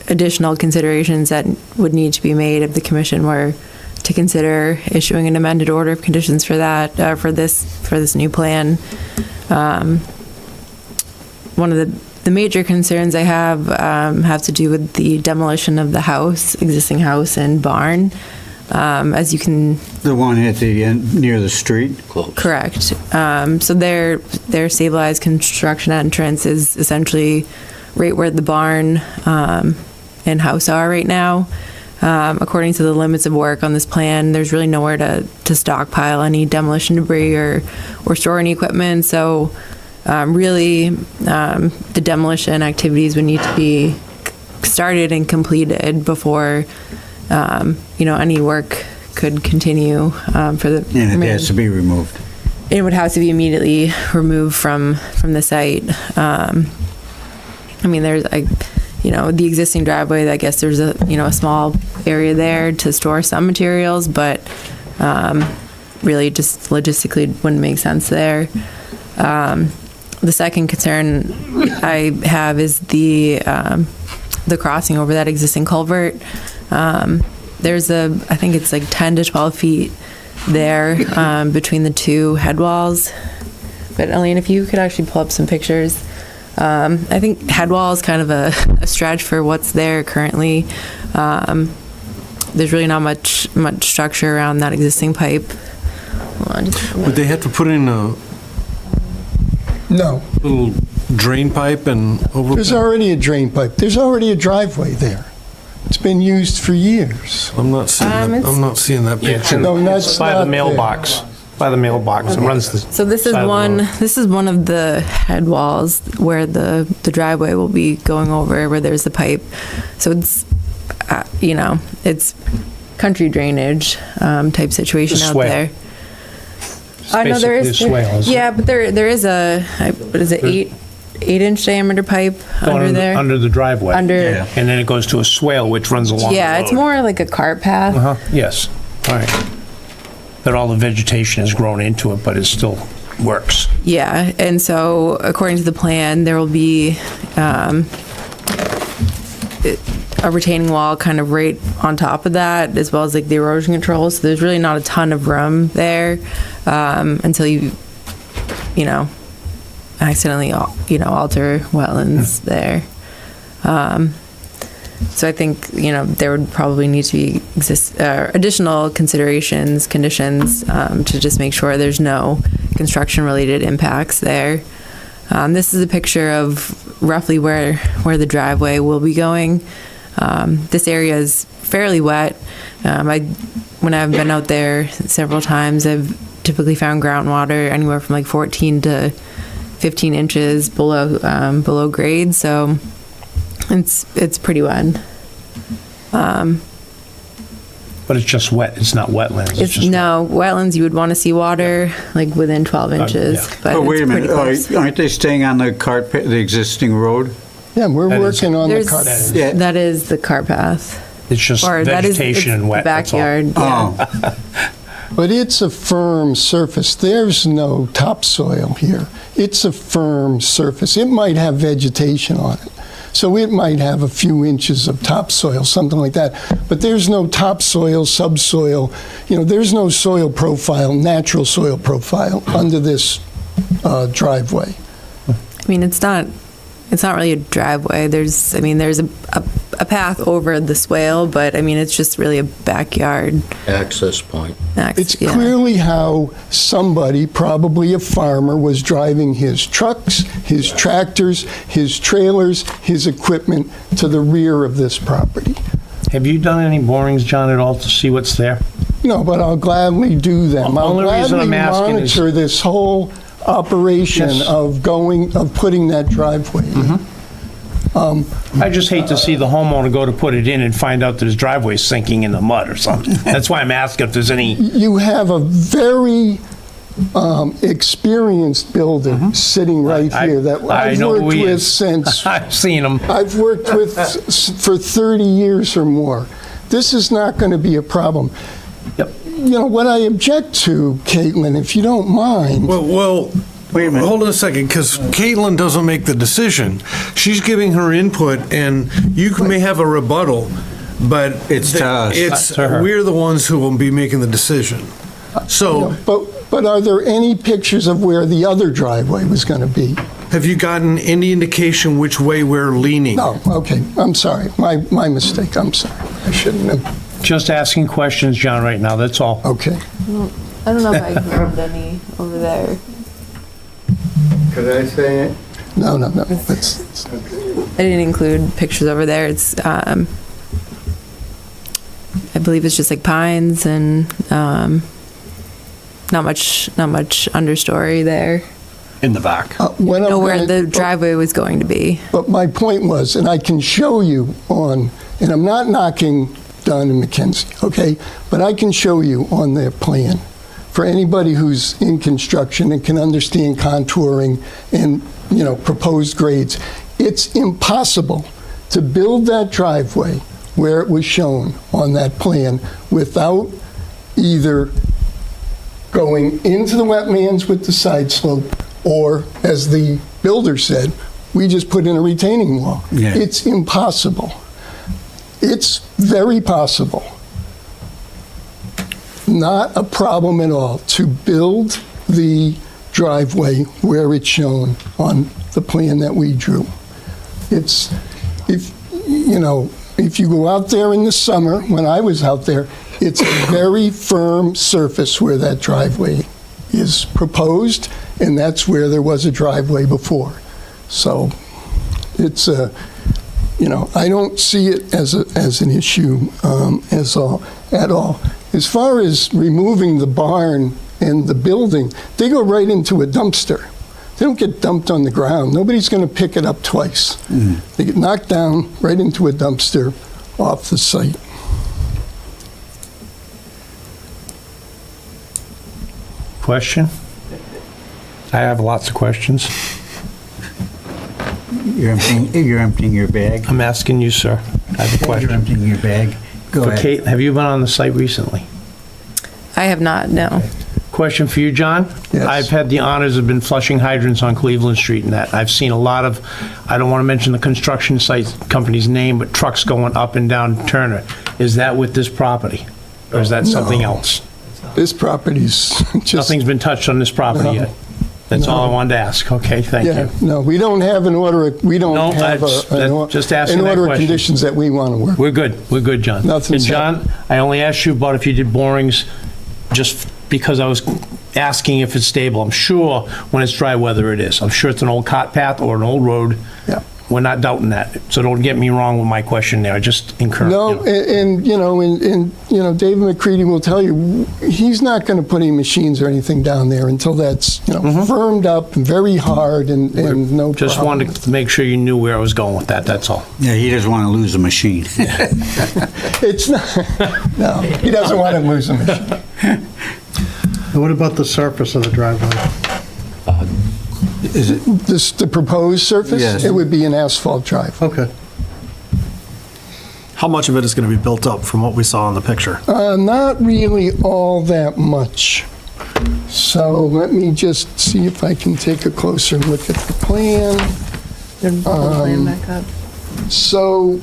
additional considerations that would need to be made if the commission were to consider issuing an amended order of conditions for that, for this new plan. One of the the major concerns I have to do with the demolition of the house, existing house and barn. As you can The one at the end, near the street? Close. correct. So their stabilized construction entrance is essentially right where the barn and house are right now. According to the limits of work on this plan, there's really nowhere to stockpile any demolition debris or store any equipment. So really, the demolition activities would need to be started and completed before any work could continue for the. And it has to be removed. It would have to be immediately removed from the site. There's the existing driveway. I guess there's a small area there to store some materials, but really just logistically wouldn't make sense there. The second concern I have is the crossing over that existing culvert. There's I think it's like 10 to 12 feet there between the two head walls. But Elaine, if you could actually pull up some pictures. I think head wall is kind of a stretch for what's there currently. There's really not much structure around that existing pipe. Hold on, Would they have to put in a No, little drain pipe and over? there's already a drain pipe. There's already a driveway there. It's been used for years. I'm not seeing that. I'm not seeing that picture. No, that's It's by not the there. mailbox. By the mailbox. It runs the So this is side of the one. road. This is one of the head walls where the driveway will be going over, where there's the pipe. So it's it's country drainage type situation The out swale. there. It's No, there basically is. a swale, isn't it? Yeah, but there is what is it, 8-inch diameter pipe under there. Under the driveway. Under- And then it goes to a swale which runs along the road. Yeah, it's more like a cart path. Uh-huh, yes, all right. That all the vegetation has grown into it, but it still works. Yeah, and so according to the plan, there will be a retaining wall kind of right on top of that, as well as like the erosion control. So there's really not a ton of room there until you accidentally alter wetlands there. So I think there would probably need to be additional considerations, conditions to just make sure there's no construction-related impacts there. This is a picture of roughly where the driveway will be going. This area is fairly wet. When I've been out there several times, I've typically found groundwater anywhere from like 14 to 15 inches below grade. So it's pretty wet. But it's just wet, it's not wetlands, it's just wet. No, wetlands, you would want to see water like within 12 inches. yeah. But Oh, wait a it's pretty minute, close. aren't they staying on the the existing road? Yeah, we're That is- working on the There's, cart. Yeah. that is the cart path. It's just Or that is vegetation it's and wet, the that's all. backyard. Yeah. Oh, But it's a firm surface. There's no topsoil here. It's a firm surface. It might have vegetation on it. So it might have a few inches of topsoil, something like that. But there's no topsoil, subsoil. There's no soil profile, natural soil profile under this driveway. I mean, it's not really a driveway. There's a path over the swale, but I mean, it's just really a backyard. Access point. It's Yeah. clearly how somebody, probably a farmer, was driving his trucks, his tractors, his trailers, his equipment to the rear of this property. Have you done any borings, John, at all to see what's there? No, but I'll gladly do them. The I'll only reason gladly I'm asking is- monitor this whole operation Yes. of putting that driveway in. I just hate to see the homeowner go to put it in and find out that his driveway's sinking in the mud or something. That's why I'm asking if there's any, You have a very experienced builder sitting right I- here that I I've know who worked he with is. since I've seen them. I've worked with for 30 years or more. This is not going to be a problem. Yep. What I object to, Caitlin, if you don't mind, Well, Wait a minute. hold on a second, because Caitlin doesn't make the decision. She's giving her input, and you may have a rebuttal, but It's to us. It's To her. we're the ones who will be making the decision. So but are there any pictures of where the other driveway was going to be? Have you gotten any indication which way we're leaning? No, okay, I'm sorry. My mistake, I'm sorry. I shouldn't have, Just asking questions, John, right now, that's all. okay. I don't know if I found any over there. Could I say it? No, it's, I didn't include pictures over there. It's, I believe it's just like pines and, not much understory there. In the back. what I'm Know where gonna- the driveway was going to be. But my point was, and I can show you on, and I'm not knocking Don and Mackenzie, okay? But I can show you on their plan, for anybody who's in construction and can understand contouring and, proposed grades, it's impossible to build that driveway where it was shown on that plan without either going into the wetlands with the side slope, or, as the builder said, we just put in a retaining wall. Yeah. It's impossible. It's very possible, not a problem at all, to build the driveway where it's shown on the plan that we drew. It's, if you go out there in the summer, when I was out there, it's a very firm surface where that driveway is proposed, and that's where there was a driveway before. So it's I don't see it as an issue at all. As far as removing the barn and the building, they go right into a dumpster. They don't get dumped on the ground. Nobody's going to pick it up twice. They get knocked down right into a dumpster off the site. Question? I have lots of questions. You're emptying your bag. I'm asking you, sir. I have a You're question. emptying your bag. Go For ahead. Kate, have you been on the site recently? I have not, no. Question for you, John? Yes. I've had the honors of been flushing hydrants on Cleveland Street and that. I've seen a lot of, I don't want to mention the construction site company's name, but trucks going up and down Turner. Is that with this property? Or is that something No. else? This property's just... Nothing's been touched on this property No. yet? That's all I wanted to ask. Okay, thank Yeah, you. no, we don't have an order, we don't No, have just asking an that order of question. conditions that we want to work. We're good, John. Nothing's And John, I only asked you about if you did borings just because I was asking if it's stable. I'm sure when it's dry weather it is. I'm sure it's an old cart path or an old road. Yeah. We're not doubting that. So don't get me wrong with my question there. I just encourage. No, and David McCready will tell you, he's not going to put any machines or anything down there until that's, firmed up and very hard and no problem. Just wanted to make sure you knew where I was going with that, that's all. Yeah, he doesn't want to lose a machine. It's not, no, he doesn't want to lose a machine. And what about the surface of the driveway? Is it, The proposed surface? Yes. It would be an asphalt drive. Okay. How much of it is going to be built up from what we saw in the picture? Not really all that much. So let me just see if I can take a closer look at the plan. Then pull the plan back up. So,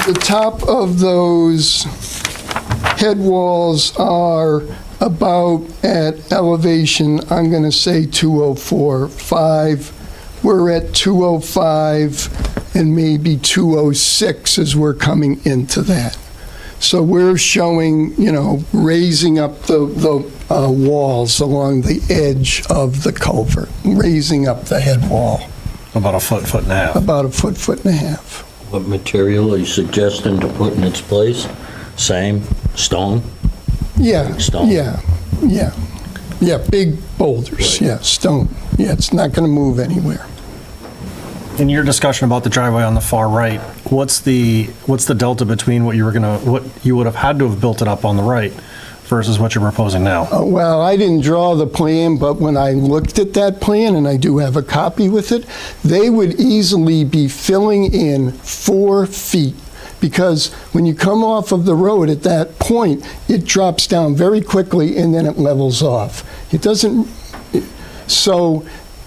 the top of those head walls are about at elevation, I'm going to say 204.5. We're at 205 and maybe 206 as we're coming into that. So we're showing, raising up the walls along the edge of the culvert, raising up the head wall About a foot, foot and a half. about a foot, foot and a half. What material are you suggesting to put in its place? Same, stone? Yeah, Stone. yeah, big boulders, yeah, stone. Yeah, it's not going to move anywhere. In your discussion about the driveway on the far right, what's the delta between what you would have had to have built it up on the right versus what you're proposing now? Well, I didn't draw the plan, but when I looked at that plan, and I do have a copy with it, they would easily be filling in 4 feet, because when you come off of the road at that point, it drops down very quickly and then it levels off. It doesn't, so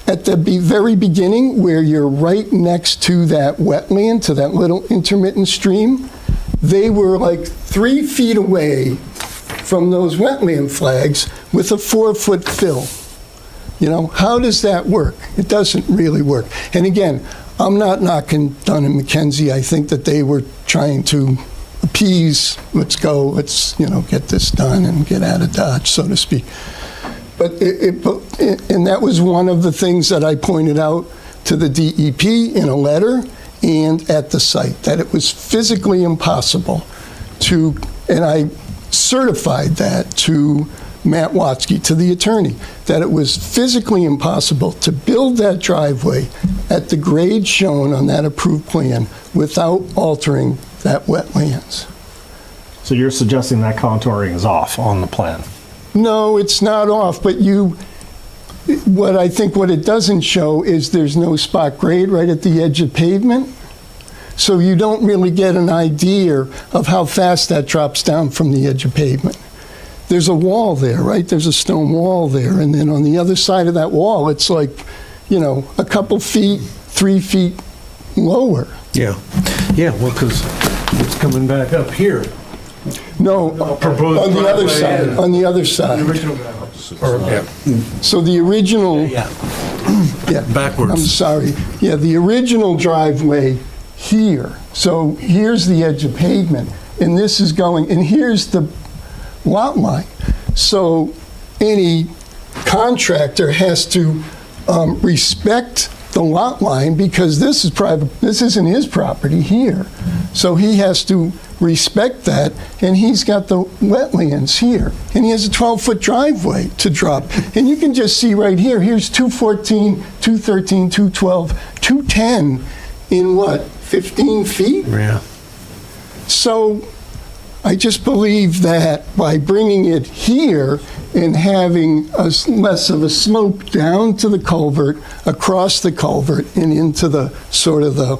at the very beginning, where you're right next to that wetland, to that little intermittent stream, they were like 3 feet away from those wetland flags with a 4-foot fill. How does that work? It doesn't really work. And again, I'm not knocking Dunn and McKenzie. I think that they were trying to appease, let's go, let's, get this done and get out of Dodge, so to speak. But and that was one of the things that I pointed out to the DEP in a letter and at the site, that it was physically impossible to, and I certified that to Matt Watsky, to the attorney, that it was physically impossible to build that driveway at the grade shown on that approved plan without altering that wetlands. So you're suggesting that contouring is off on the plan? No, it's not off, but what it doesn't show is there's no spot grade right at the edge of pavement. So you don't really get an idea of how fast that drops down from the edge of pavement. There's a wall there, right? There's a stone wall there. And then on the other side of that wall, it's like, a couple feet, 3 feet lower. Yeah, well, because it's coming back up here. No, on the other side, on the other side. So the original, yeah, Backwards. I'm sorry. Yeah, the original driveway here. So here's the edge of pavement, and this is going, and here's the lot line. So any contractor has to respect the lot line, because this is private, this isn't his property here. So he has to respect that, and he's got the wetlands here, and he has a 12-foot driveway to drop. And you can just see right here, here's 214, 213, 212, 210 in what, 15 feet? Yeah. So I just believe that by bringing it here and having less of a slope down to the culvert, across the culvert, and into the sort of the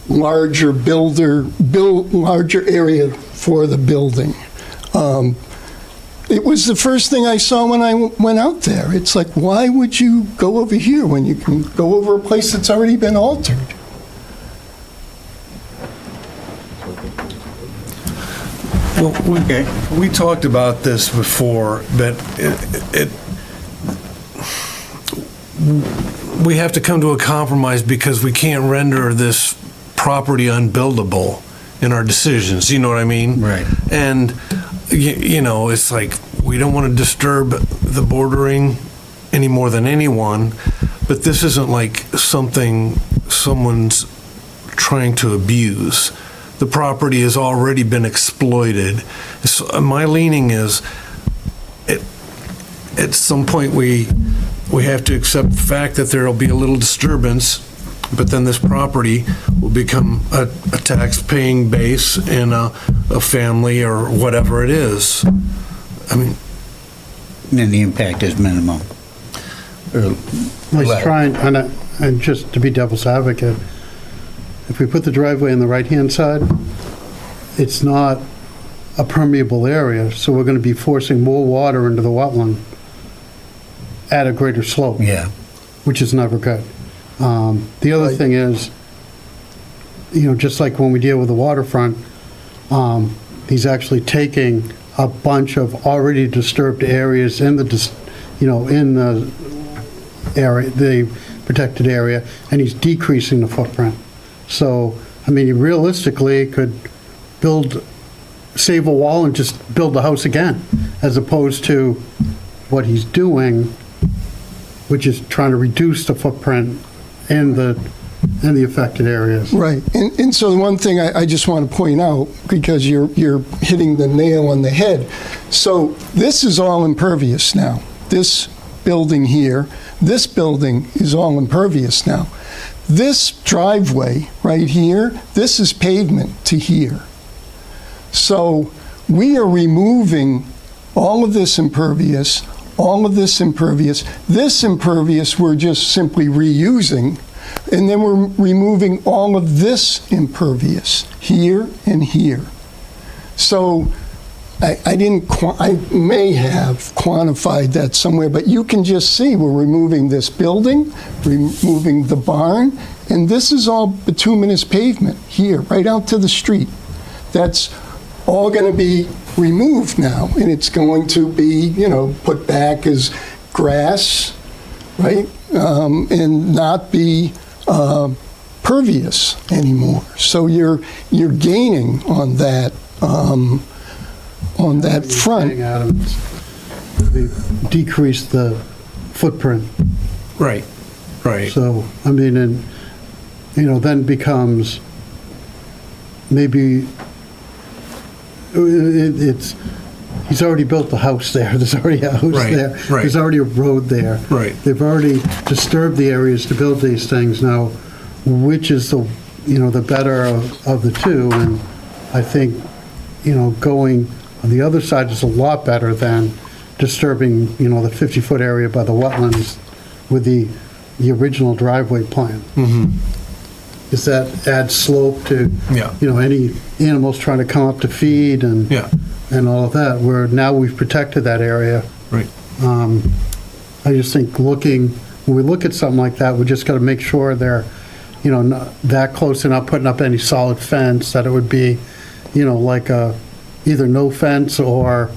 larger larger area for the building. It was the first thing I saw when I went out there. It's like, why would you go over here when you can go over a place that's already been altered? Well, we talked about this before, but we have to come to a compromise because we can't render this property unbuildable in our decisions, you know what I mean? Right. And, it's like, we don't want to disturb the bordering any more than anyone, but this isn't like something someone's trying to abuse. The property has already been exploited. So my leaning is, at some point, we have to accept the fact that there'll be a little disturbance, but then this property will become a tax-paying base in a family or whatever it is. I mean, And the impact is minimum. Let's try and just to be devil's advocate, if we put the driveway on the right-hand side, it's not a permeable area, so we're going to be forcing more water into the wetland at a greater slope. Yeah. Which is never good. The other thing is, just like when we deal with the waterfront, he's actually taking a bunch of already disturbed areas in the area, the protected area, and he's decreasing the footprint. So, he realistically could save a wall and just build the house again, as opposed to what he's doing, which is trying to reduce the footprint in the affected areas. Right. And so the one thing I just want to point out, because you're hitting the nail on the head. So this is all impervious now. This building here, this building is all impervious now. This driveway right here, this is pavement to here. So we are removing all of this impervious, all of this impervious. This impervious we're just simply reusing, and then we're removing all of this impervious here and here. So I may have quantified that somewhere, but you can just see we're removing this building, removing the barn, and this is all bituminous pavement here, right out to the street. That's all going to be removed now, and it's going to be, put back as grass, right? And not be pervious anymore. So you're gaining on that front. Saying, Adam, we decreased the footprint. Right, right. So, I mean, and, then becomes maybe he's already built the house there. There's already a house Right, there. right. There's already a road there. Right. They've already disturbed the areas to build these things. Now, which is the better of the two? And I think, going on the other side is a lot better than disturbing, the 50-foot area by the wetlands with the original driveway plan. Is that adds slope to, Yeah. any animals trying to come up to feed and Yeah, and all of that, where now we've protected that area. right. I just think when we look at something like that, we just got to make sure they're, not that close and not putting up any solid fence, that it would be, like either no fence or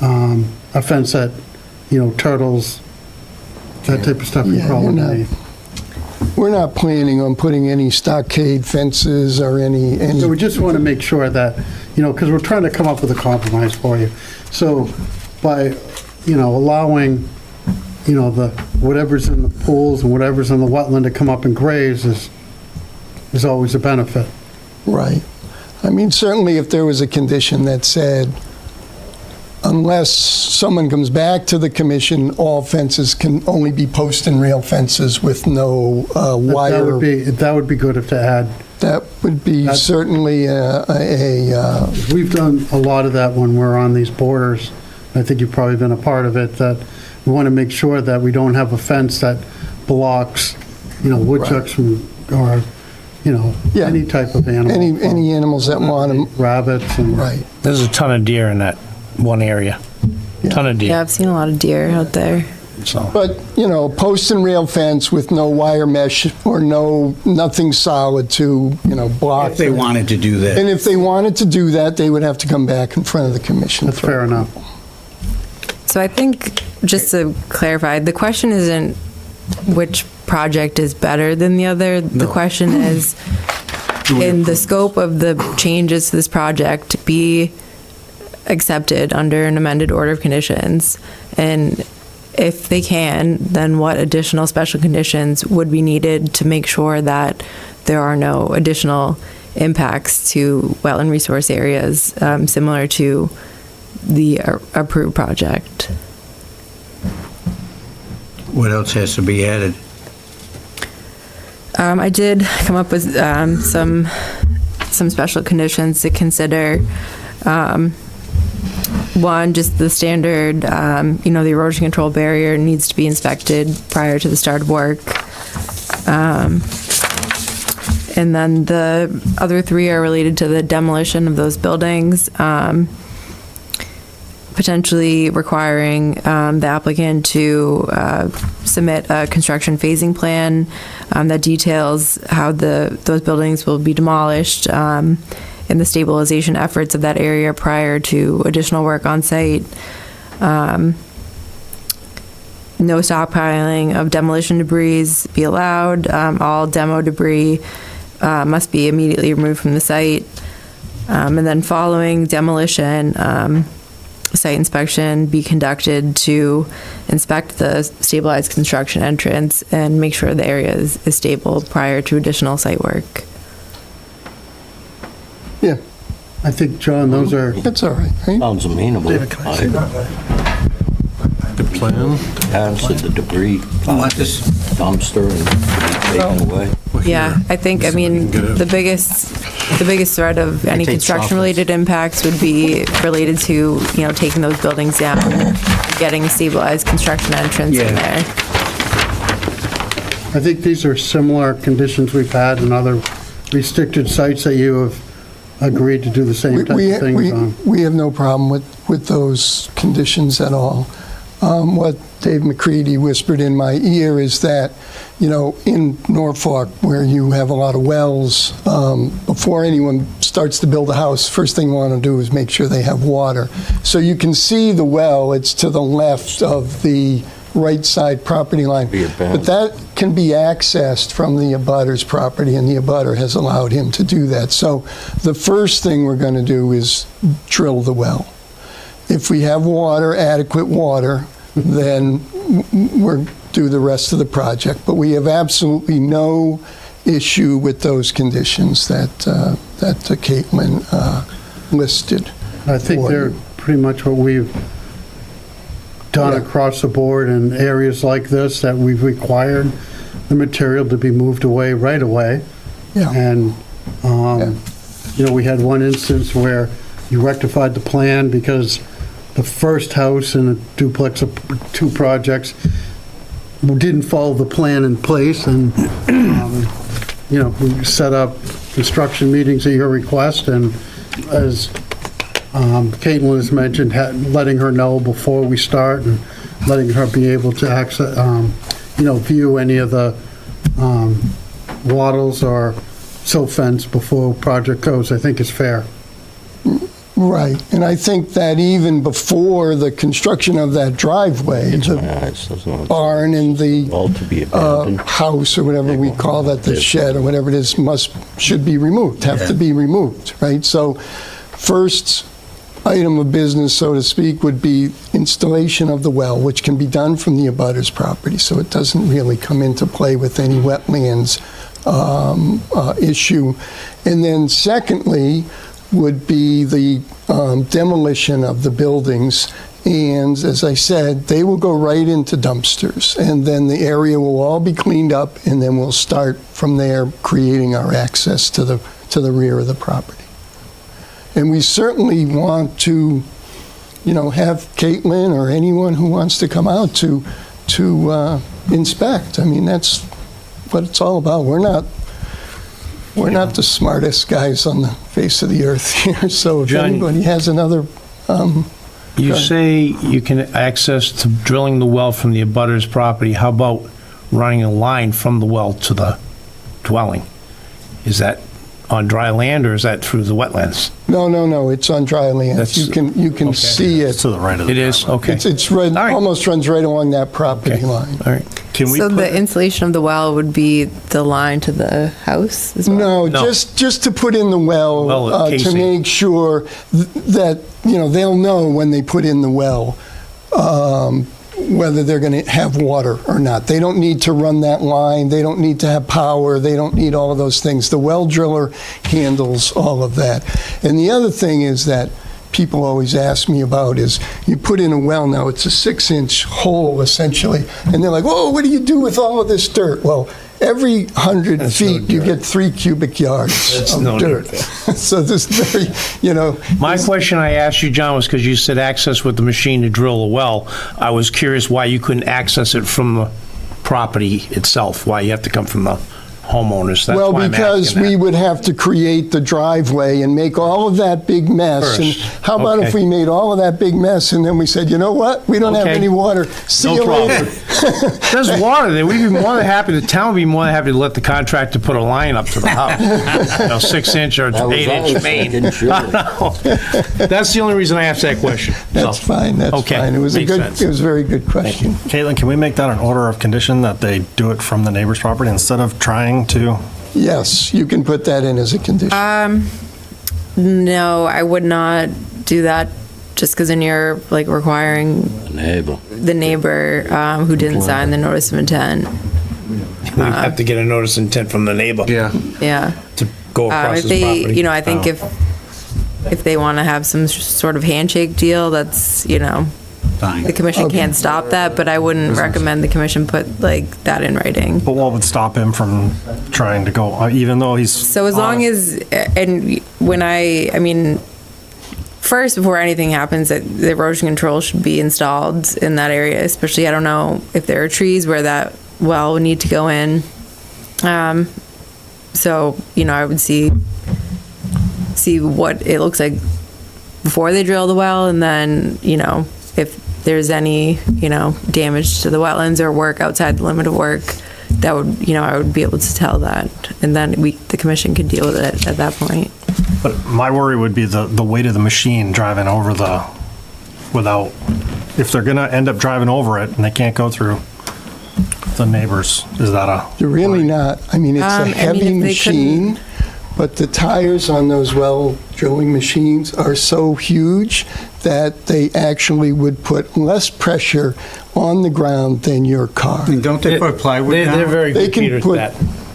a fence that, turtles, that type of stuff can Yeah, crawl we're not- underneath. We're not planning on putting any stockade fences or any. So we just want to make sure that, because we're trying to come up with a compromise for you. So by, allowing, whatever's in the pools and whatever's in the wetland to come up and graze is always a benefit. Right. I mean, certainly if there was a condition that said, unless someone comes back to the commission, all fences can only be post and rail fences with no wire. That would be good if to add. That would be That's- certainly We've done a lot of that when we're on these borders. I think you've probably been a part of it, that we want to make sure that we don't have a fence that blocks, woodchucks from, or, Yeah. any type of animal. any animals that want them. Rabbits and. Right. There's a ton of deer in that one area. Ton of Yeah, deer. I've seen a lot of deer out there. So But, post and rail fence with no wire mesh or nothing solid to, block. If they wanted to do that. And if they wanted to do that, they would have to come back in front of the commission. That's fair enough. So I think, just to clarify, the question isn't which project is better than the other. The question is, in the scope of the changes to this project, be accepted under an amended order of conditions? And if they can, then what additional special conditions would be needed to make sure that there are no additional impacts to wetland resource areas similar to the approved project? What else has to be added? I did come up with some special conditions to consider. One, just the standard, the erosion control barrier needs to be inspected prior to the start of work. And then the other three are related to the demolition of those buildings, potentially requiring the applicant to submit a construction phasing plan that details how those buildings will be demolished, and the stabilization efforts of that area prior to additional work on site. No stockpiling of demolition debris be allowed. All demo debris must be immediately removed from the site. And then following demolition, site inspection be conducted to inspect the stabilized construction entrance and make sure the area is stable prior to additional site work. Yeah, I think, John, those are, that's all right, right? Sounds amenable. David, can I see the plan? Pass the debris Want this? dumpster and be taken away. Yeah, I think, the biggest threat of any take construction-related impacts would be related to, taking those buildings down, getting a stabilized construction entrance in Yeah. there. I think these are similar conditions we've had in other restricted sites that you have agreed to do the same type of things on. We have no problem with those conditions at all. What Dave McCready whispered in my ear is that, in Norfolk, where you have a lot of wells, before anyone starts to build a house, first thing you want to do is make sure they have water. So you can see the well, it's to the left of the right side property line. Be abandoned. But that can be accessed from the abutter's property, and the abutter has allowed him to do that. So the first thing we're going to do is drill the well. If we have water, adequate water, then we'll do the rest of the project. But we have absolutely no issue with those conditions that Caitlin listed. I think they're pretty much what we've done Yeah. across the board in areas like this, that we've required the material to be moved away right away. Yeah. And, we had one instance where you rectified the plan because the first house in a duplex of 2 projects didn't follow the plan in place, and, we set up construction meetings at your request, and as Caitlin has mentioned, letting her know before we start and letting her be able to access, view any of the wattles or silt fence before project goes, I think is fair. Right, and I think that even before the construction of that driveway, It's the my eyes, that's not- barn and the All to be abandoned. house, or whatever we call that, the shed, or whatever it is, should be removed, have to be removed, right? So first item of business, so to speak, would be installation of the well, which can be done from the abutter's property, so it doesn't really come into play with any wetlands issue. And then secondly would be the demolition of the buildings. And as I said, they will go right into dumpsters. And then the area will all be cleaned up, and then we'll start from there creating our access to the rear of the property. And we certainly want to, have Caitlin or anyone who wants to come out to inspect. I mean, that's what it's all about. We're not the smartest guys on the face of the earth here, so if John- anybody has another, You say you can access to drilling the well from the abutter's property. How about running a line from the well to the dwelling? Is that on dry land, or is that through the wetlands? no, it's on dry land. That's- You can okay. see it. To the right of the It is? driveway. Okay. It's right, All right. almost runs right along that property Okay. line. All right. Can we So put, the installation of the well would be the line to the house as well? No, No. just to put in the well, Well, to casing. make sure that, they'll know when they put in the well, whether they're going to have water or not. They don't need to run that line. They don't need to have power. They don't need all of those things. The well driller handles all of that. And the other thing is that people always ask me about is you put in a well now, it's a 6-inch hole essentially, and they're like, whoa, what do you do with all of this dirt? Well, every 100 That's no feet, you dirt. get 3 cubic yards That's of no dirt. dirt. So this very, My question I asked you, John, was because you said access with the machine to drill a well. I was curious why you couldn't access it from the property itself, why you have to come from the homeowners. That's well, why I'm because asking that. we would have to create the driveway and make all of that big mess. And First. how about if Okay. we made all of that big mess and then we said, you know what? We don't have Okay. any water. See No you problem. later. There's water there. We'd be more than happy, the town would be more than happy to let the contractor put a line up to the house. 6-inch or That was 8-inch ours, main. didn't you? That's the only reason I asked that question. That's So, fine. That's okay, fine. It was makes sense. It was a very good question. Caitlin, can we make that an order of condition that they do it from the neighbor's property instead of trying to? Yes, you can put that in as a condition. No, I would not do that just because then you're requiring Neighbor. the neighbor who didn't sign the notice of intent. We have to get a notice of intent from the neighbor Yeah. Yeah. to go across If his they, property. I think if they want to have some sort of handshake deal, that's, Fine. the commission can't stop that, but I wouldn't recommend the commission put that in writing. But what would stop him from trying to go, even though he's? So as long as, and when I mean, first, before anything happens, that the erosion control should be installed in that area, especially, I don't know if there are trees where that well would need to go in. So, I would see what it looks like before they drill the well, and then, if there's any, damage to the wetlands or work outside the limit of work, that would, I would be able to tell that, and then the commission could deal with it at that point. But my worry would be the weight of the machine driving over without, if they're gonna end up driving over it and they can't go through the neighbors, is that a? They're really not. I mean, it's a I mean, heavy if they machine, but the tires on those well drilling machines are so huge that they actually would put less pressure on the ground than your car. And don't they put plywood They're down? very They good, can Peter, at put- that.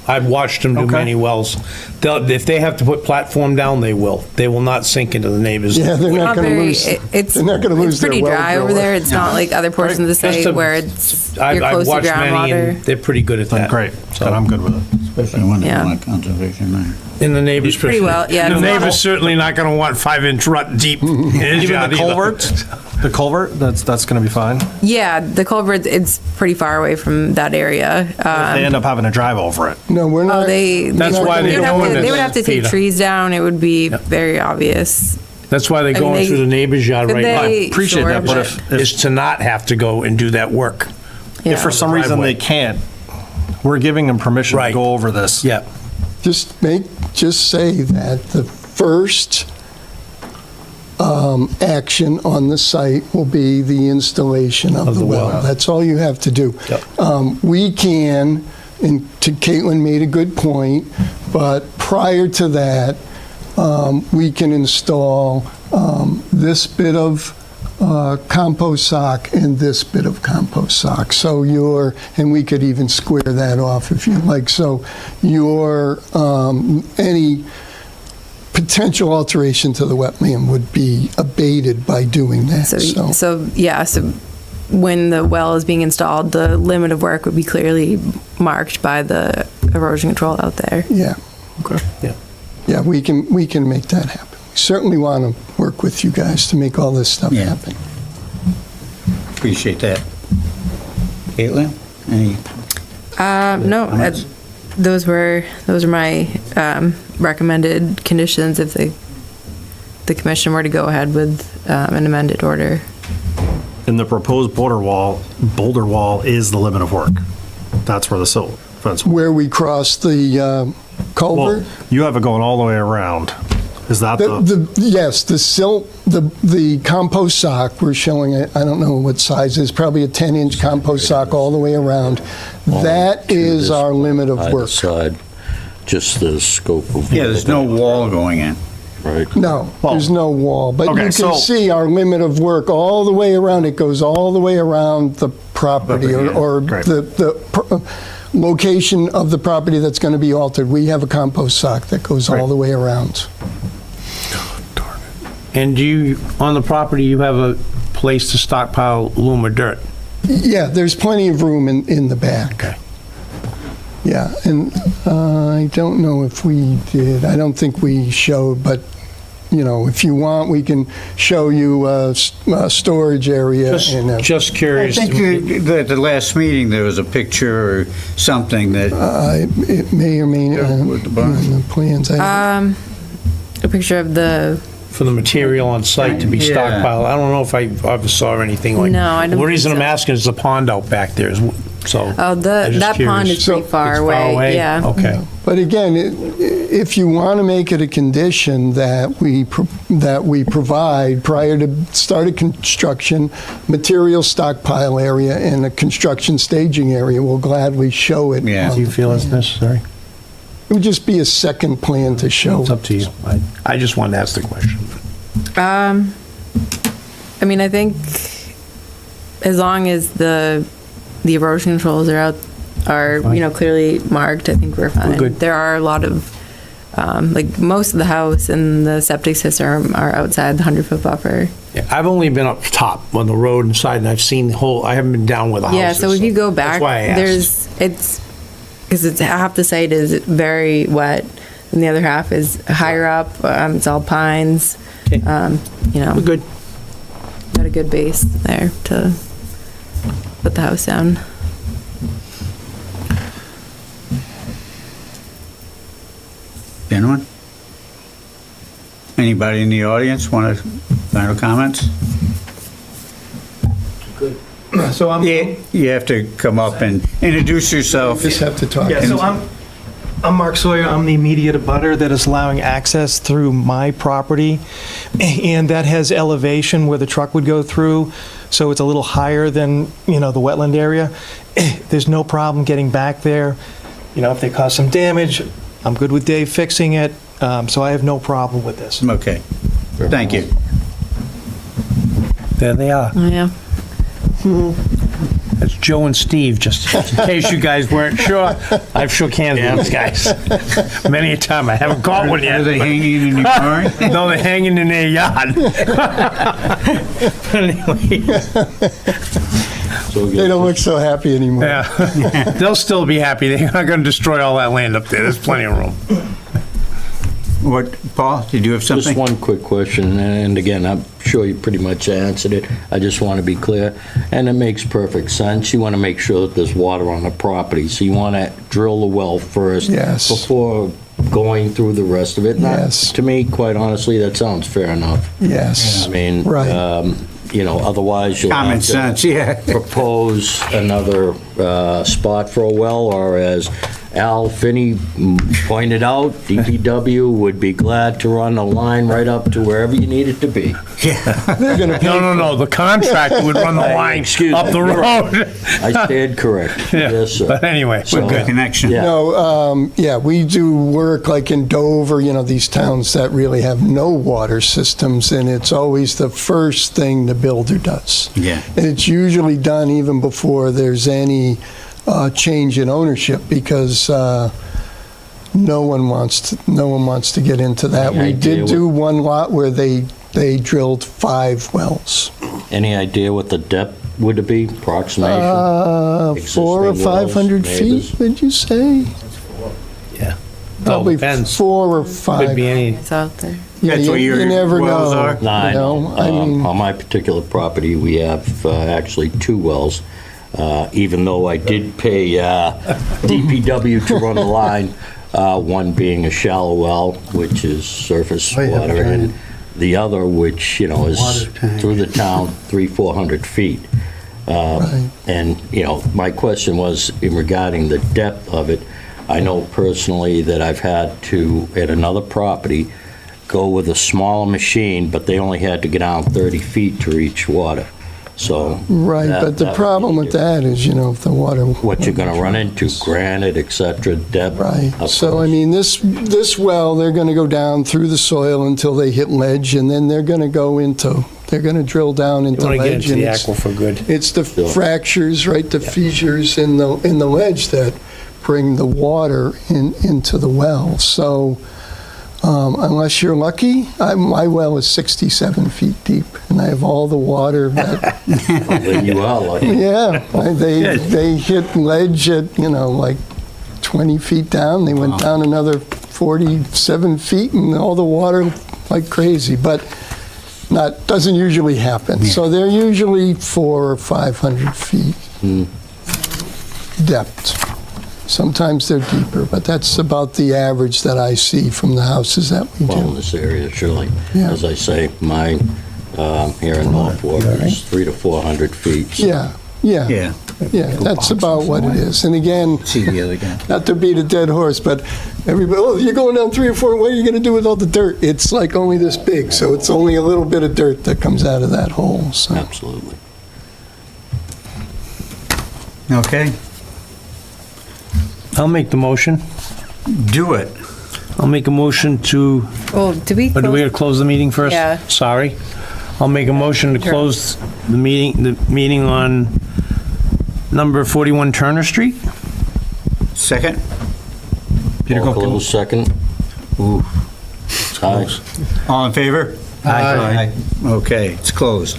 I've watched them do Okay. many wells. If they have to put platform down, they will. They will not sink into the neighbors. Yeah, they're not going to lose, It's they're not going to lose it's their pretty well dry over driller. there. It's not like other portions of the Just site to- where it's I've you're close to watched many, groundwater. and they're pretty good at Then that. great, then I'm good with it. Especially when they Yeah. want conservation land. And the neighbors. Pretty well, yeah. The It's neighbor's not- certainly not going to want 5-inch rut deep in his Even yard the either. culvert, that's gonna be fine. Yeah, the culvert, it's pretty far away from that area. If they end up having to drive over it. No, we're Oh, not. That's why they they're would have doing to, this, they would have to take Peter. trees down. It would be very obvious. That's why they're I mean, going they- through the neighbor's yard Could right now. they- Appreciate sure, that, but Is to not have to go and do that work. if for Yeah. some reason Driveway. they can't, we're giving them permission to Right. go over this. Yeah. Just say that the first action on the site will be the installation of the well. That's all you have to do. Yep. We can, and Caitlin made a good point, but prior to that, we can install this bit of compost sock and this bit of compost sock. So and we could even square that off if you like. So any potential alteration to the wetland would be abated by doing that. So when the well is being installed, the limit of work would be clearly marked by the erosion control out there. Yeah. Okay. Yeah. Yeah, we can make that happen. We certainly want to work with you guys to make all this stuff Yeah. happen. Appreciate that. Caitlin, any? No, comments? those were my recommended conditions if the commission were to go ahead with an amended order. And the proposed boulder wall is the limit of work. That's where the silt fence. Where we cross the culvert. Well, you have it going all the way around. Is that Yes, the silt, the compost sock, we're showing it, I don't know what size it is, probably a 10-inch compost sock all the way around. That is our limit of Either work. side, just the scope of. Yeah, there's no wall going in. Right. No, there's no wall, but Okay, you so- can see our limit of work all the way around. It goes all the way around the property or Great. the location of the property that's going to be altered. We have a compost sock that goes all Right. the way around. And on the property, you have a place to stockpile loam or dirt? Yeah, there's plenty of room in the back. Okay. Yeah, and I don't know if we did. I don't think we showed, but, if you want, we can show you a storage area. Just I curious. think at the last meeting, there was a picture or something that, It may or may Yeah, not with the be barn. in the plans. A picture of the, For the material on site to be Yeah. stockpiled. I don't know if I ever saw anything like. No, I don't The reason think I'm so. asking is the pond out back there, so. oh, I'm just that pond curious. is pretty far It's away, yeah. Okay. But again, if you want to make it a condition that we provide prior to start of construction, material stockpile area and a construction staging area, we'll gladly show it. Yeah. Do you feel it's necessary? It would just be a second plan to show. It's up to you. I just wanted to ask the question. I mean, I think as long as the erosion controls are clearly marked, I think we're fine. good. There are a lot of, most of the house and the septic system are outside the 100-foot buffer. Yeah, I've only been up top on the road inside, and I've seen I haven't been down where the house is. Yeah, so if you go back, That's why I asked. because half the site is very wet, and the other half is higher up. It's all pines. Okay. We're good. Got a good base there to put the house down. anyone? Anybody in the audience want to, final comments? So You have to come up and introduce yourself. Just have to talk. Yeah, so I'm Mark Sawyer. I'm the immediate abutter that is allowing access through my property, and that has elevation where the truck would go through, so it's a little higher than, the wetland area. There's no problem getting back there. If they cause some damage, I'm good with Dave fixing it, so I have no problem with this. Okay, thank you. There they are. Oh, yeah. That's Joe and Steve, just in case you guys weren't sure. I've shook hands with these guys many a time. I haven't caught one yet. Are they hanging in your car? No, they're hanging in their yard. Anyway, So They don't look so happy anymore. yeah. They'll still be happy. They're not going to destroy all that land up there. There's plenty of room. What, Paul, did you have something? Just one quick question, and again, I'm sure you pretty much answered it. I just want to be clear, and it makes perfect sense. You want to make sure that there's water on the property, so you want to drill the well first. Yes. Before going through the rest of it. Now, Yes. to me, quite honestly, that sounds fair enough. Yes. I mean, Right. Otherwise you'll Common have to sense, yeah. propose another spot for a well, or as Al Finney pointed out, DPW would be glad to run a line right up to wherever you need it to be. They're going to pay. No. The contractor would run the line Excuse me, up the you're right. road. I stand correct. Yes, sir. But anyway, So- we're good. Connection. Yeah. No, we do work like in Dover, these towns that really have no water systems, and it's always the first thing the builder does. Yeah. And it's usually done even before there's any change in ownership, because no one wants to get into that. Any We idea did do one lot where they drilled 5 wells. Any idea what the depth would be, approximation? 400 or Existing 500 wells, feet, neighbors? would you say? Yeah. Probably depends. 4 or 5. Could be any. It's out there. Yeah, That's what you your never wells know. are? No, I know. I mean, On my particular property, we have actually 2 wells. Even though I did pay DPW to run the line, one being a shallow well, which is surface Oh, yeah, water, and the other, which, is Water tank. through the town, 300-400 feet. Right. And, my question was regarding the depth of it. I know personally that I've had to, at another property, go with a smaller machine, but they only had to get down 30 feet to reach water. So. right, that- but the that would problem be with that is, if the water... what you're going to run into, granite, et cetera, depth. Right. of So, course. this well, they're going to go down through the soil until they hit ledge, and then they're going to drill down You into want to get ledge. into and the it's- aquifer good. It's the Sure. fractures, right, the fissures in the ledge that bring the water into the well. So unless you're lucky, my well is 67 feet deep, and I have all the water that, Then you are lucky. yeah, they hit ledge at, like 20 feet down. They went down another 47 feet, and all the water like crazy, but doesn't usually happen. So they're usually 400 or 500 feet depth. Sometimes they're deeper, but that's about the average that I see from the houses that we Well, in do. this area, surely. Yeah. As I say, mine here in Norfolk is 300 to 400 feet. So Yeah, Yeah. that's about what it is. And again, See the other guy. not to beat a dead horse, but everybody, you're going down 3 or 4, what are you going to do with all the dirt? It's like only this big, so it's only a little bit of dirt that comes out of that hole, so. Absolutely. Okay, I'll make the motion. do it. I'll make a motion to, Oh, did we? or do we gotta close the meeting first? Yeah. Sorry. I'll make a motion to Sure. close the meeting on number 41 Turner Street. Second? Peter, All go. closed, second. Ooh. Aye. All in favor? Aye. Okay, it's closed.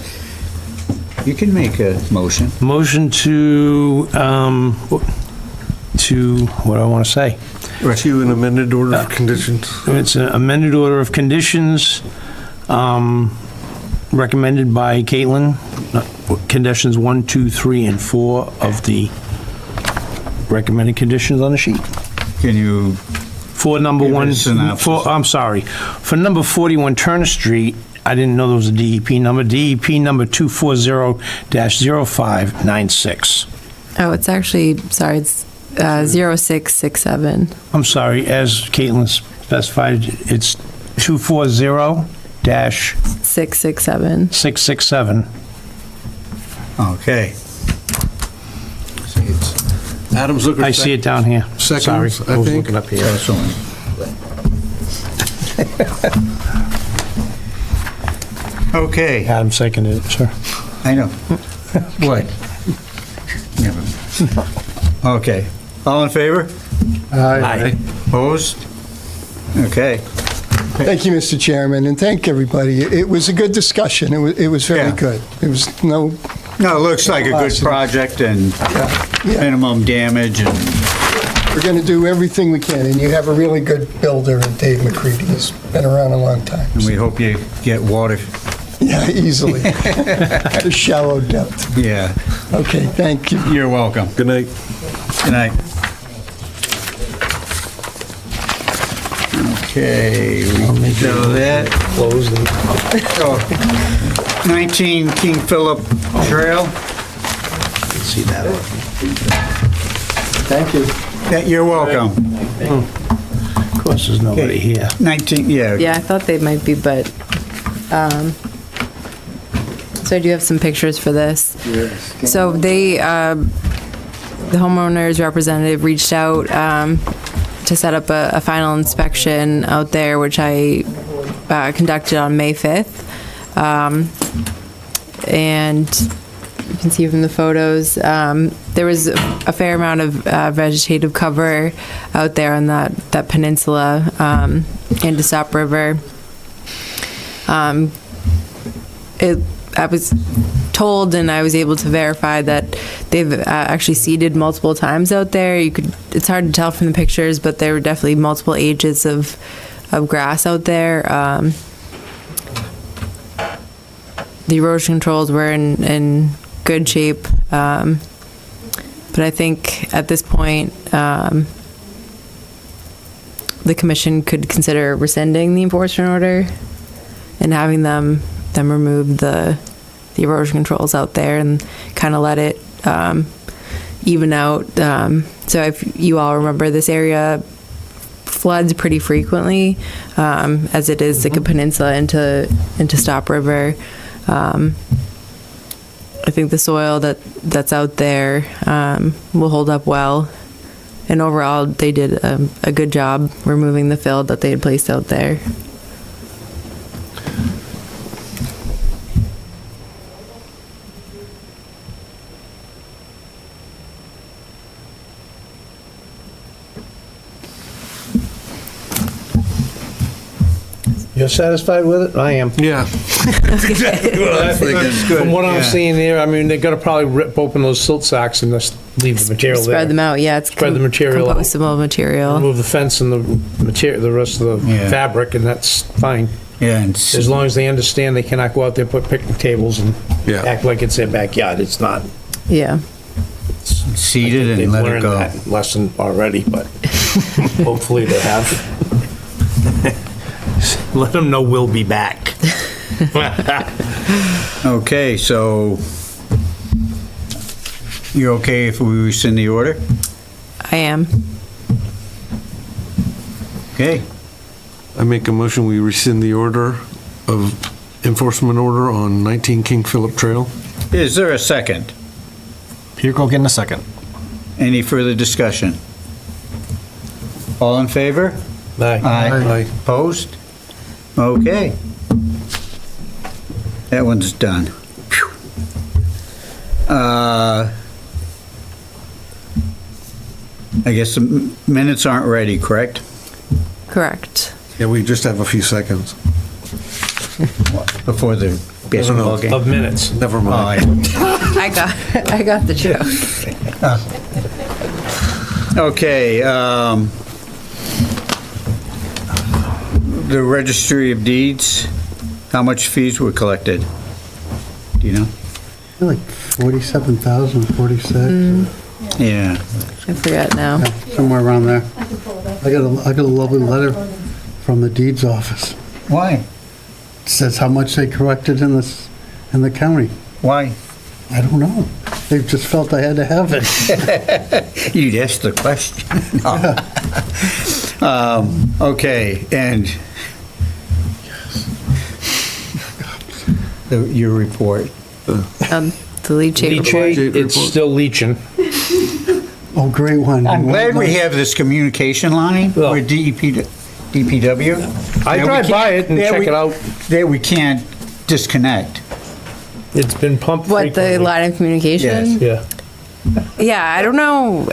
You can make a motion. Motion to, what do I want to say? To an amended order of conditions. It's an amended order of conditions, recommended by Caitlin, conditions 1, 2, 3, and 4 of the recommended conditions on the sheet. Can you, For number Give it a 1, synopsis. I'm sorry, for number 41 Turner Street, I didn't know there was a DEP number, DEP number 240-0596. Oh, it's actually, sorry, 0667. I'm sorry, as Caitlin specified, it's 240-667. 667. Okay. See, it's Adam's looking. I see it down here. Seconds, Sorry, I was think. looking up here. also in- Okay, Adam seconded it, sir. I know. What? Never. Okay. All in favor? Aye. Opposed? Okay. Thank you, Mr. Chairman, and thank everybody. It was a good discussion. It was very Yeah. good. It was no, No, it looks like a good Awesome. project and yeah. minimum damage and, We're going to do everything we can, and you have a really good builder in Dave McCready. He's been around a long time. and we hope you get water. Yeah, easily. At a shallow depth. Yeah. Okay, thank you. You're welcome. Good night. Good night. Okay, we know that. Close them. Oh, 19 King Philip Trail. See that. Thank you. Yeah, you're welcome. Of course, there's nobody here. 19, yeah. Yeah, I thought they might be, but, so I do have some pictures for this. So they, the homeowner's representative reached out, to set up a final inspection out there, which I, conducted on May 5th. And you can see from the photos, there was a fair amount of vegetative cover out there on that peninsula into Stop River. I was told, and I was able to verify, that they've actually seeded multiple times out there. It's hard to tell from the pictures, but there were definitely multiple ages of grass out there. The erosion controls were in good shape, but I think at this point, the commission could consider rescinding the enforcement order and having them remove the erosion controls out there and kind of let it even out. So if you all remember, this area floods pretty frequently, as it is like a peninsula into Stop River. I think the soil that's out there will hold up well, and overall they did a good job removing the fill that they had placed out there. You're satisfied with it? I am. Yeah. From what I'm yeah. seeing here, I mean, they're gonna probably rip open those silt sacks and just leave the material there. Spread them out, yeah. It's Spread the material out. compostable material. Remove the fence and the material, the rest of the Yeah. fabric, and that's fine. Yeah, and As long as they understand they cannot go out there, put picnic tables and Yeah. act like it's their backyard. It's not. Yeah. seeded They've and let it learned go. that lesson already, but hopefully they have. Let them know we'll be back. Okay, so you're okay if we rescind the order? I am. Okay, I make a motion, we rescind the order of enforcement order on 19 King Philip Trail. is there a second? Pirko getting a second. Any further discussion? All in favor? Aye. Aye. Opposed? Okay. That one's done. Phew. I guess the minutes aren't ready, correct? Correct. Yeah, we just have a few seconds. Before the basketball game? Of minutes. Never Oh, mind. I got the joke. Okay, the Registry of Deeds, how much fees were collected? Do you know? Like 47,000, 46, Yeah, I forgot now. somewhere around there. I got a lovely letter from the deeds office. why? It says how much they collected in the county. Why? I don't know. They just felt they had to have it. You'd ask the question. No. Okay, and your report. The leachate report. Leachate, it's still leaching. Oh, great one. I'm glad we have this communication line Well- with DPW. I That we drive can't- by it and that check we- it out. That we can't disconnect. It's been pumped What, the frequently. line of communication? Yeah. Yeah, I don't know.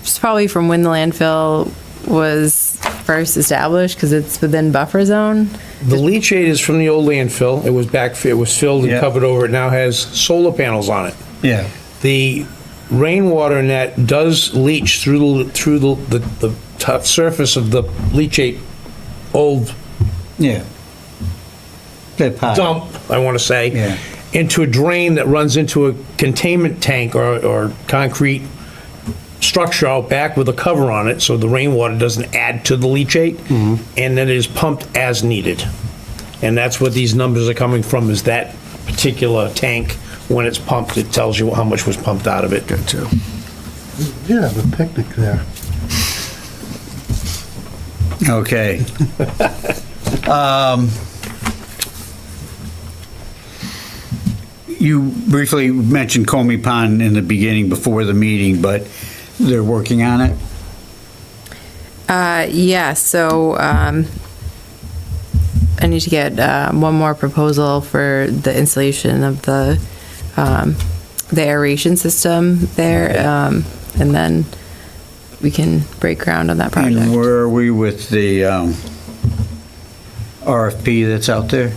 It's probably from when the landfill was first established, because it's within buffer zone. The leachate is from the old landfill. It was filled and Yeah. covered over. It now has solar panels on it. Yeah. The rainwater net does leach through the tough surface of the leachate old Yeah. That part. dump, I want to say, Yeah. into a drain that runs into a containment tank or concrete structure out back with a cover on it, so the rainwater doesn't add to the leachate, and then it is pumped as needed. And that's what these numbers are coming from, is that particular tank. When it's pumped, it tells you how much was pumped out of it. Gotcha. Yeah, the picnic there. Okay. You briefly mentioned Comey Pond in the beginning before the meeting, but they're working on it? Yeah, so I need to get one more proposal for the installation of the aeration system there, and then we can break ground on that project. And where are we with the RFP that's out there?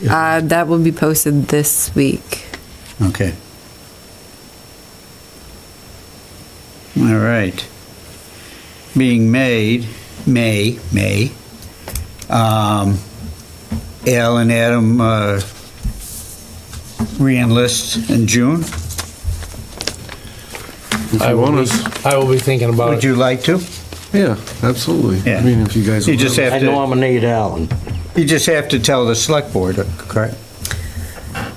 That will be posted this week. Okay. All right. Being May, Al and Adam re-enlist in June. If you want us, I will be thinking about Would it. you like to? yeah, absolutely. Yeah. I mean, if you guys. You just have I to, nominate Alan. you just have to tell the select board, correct?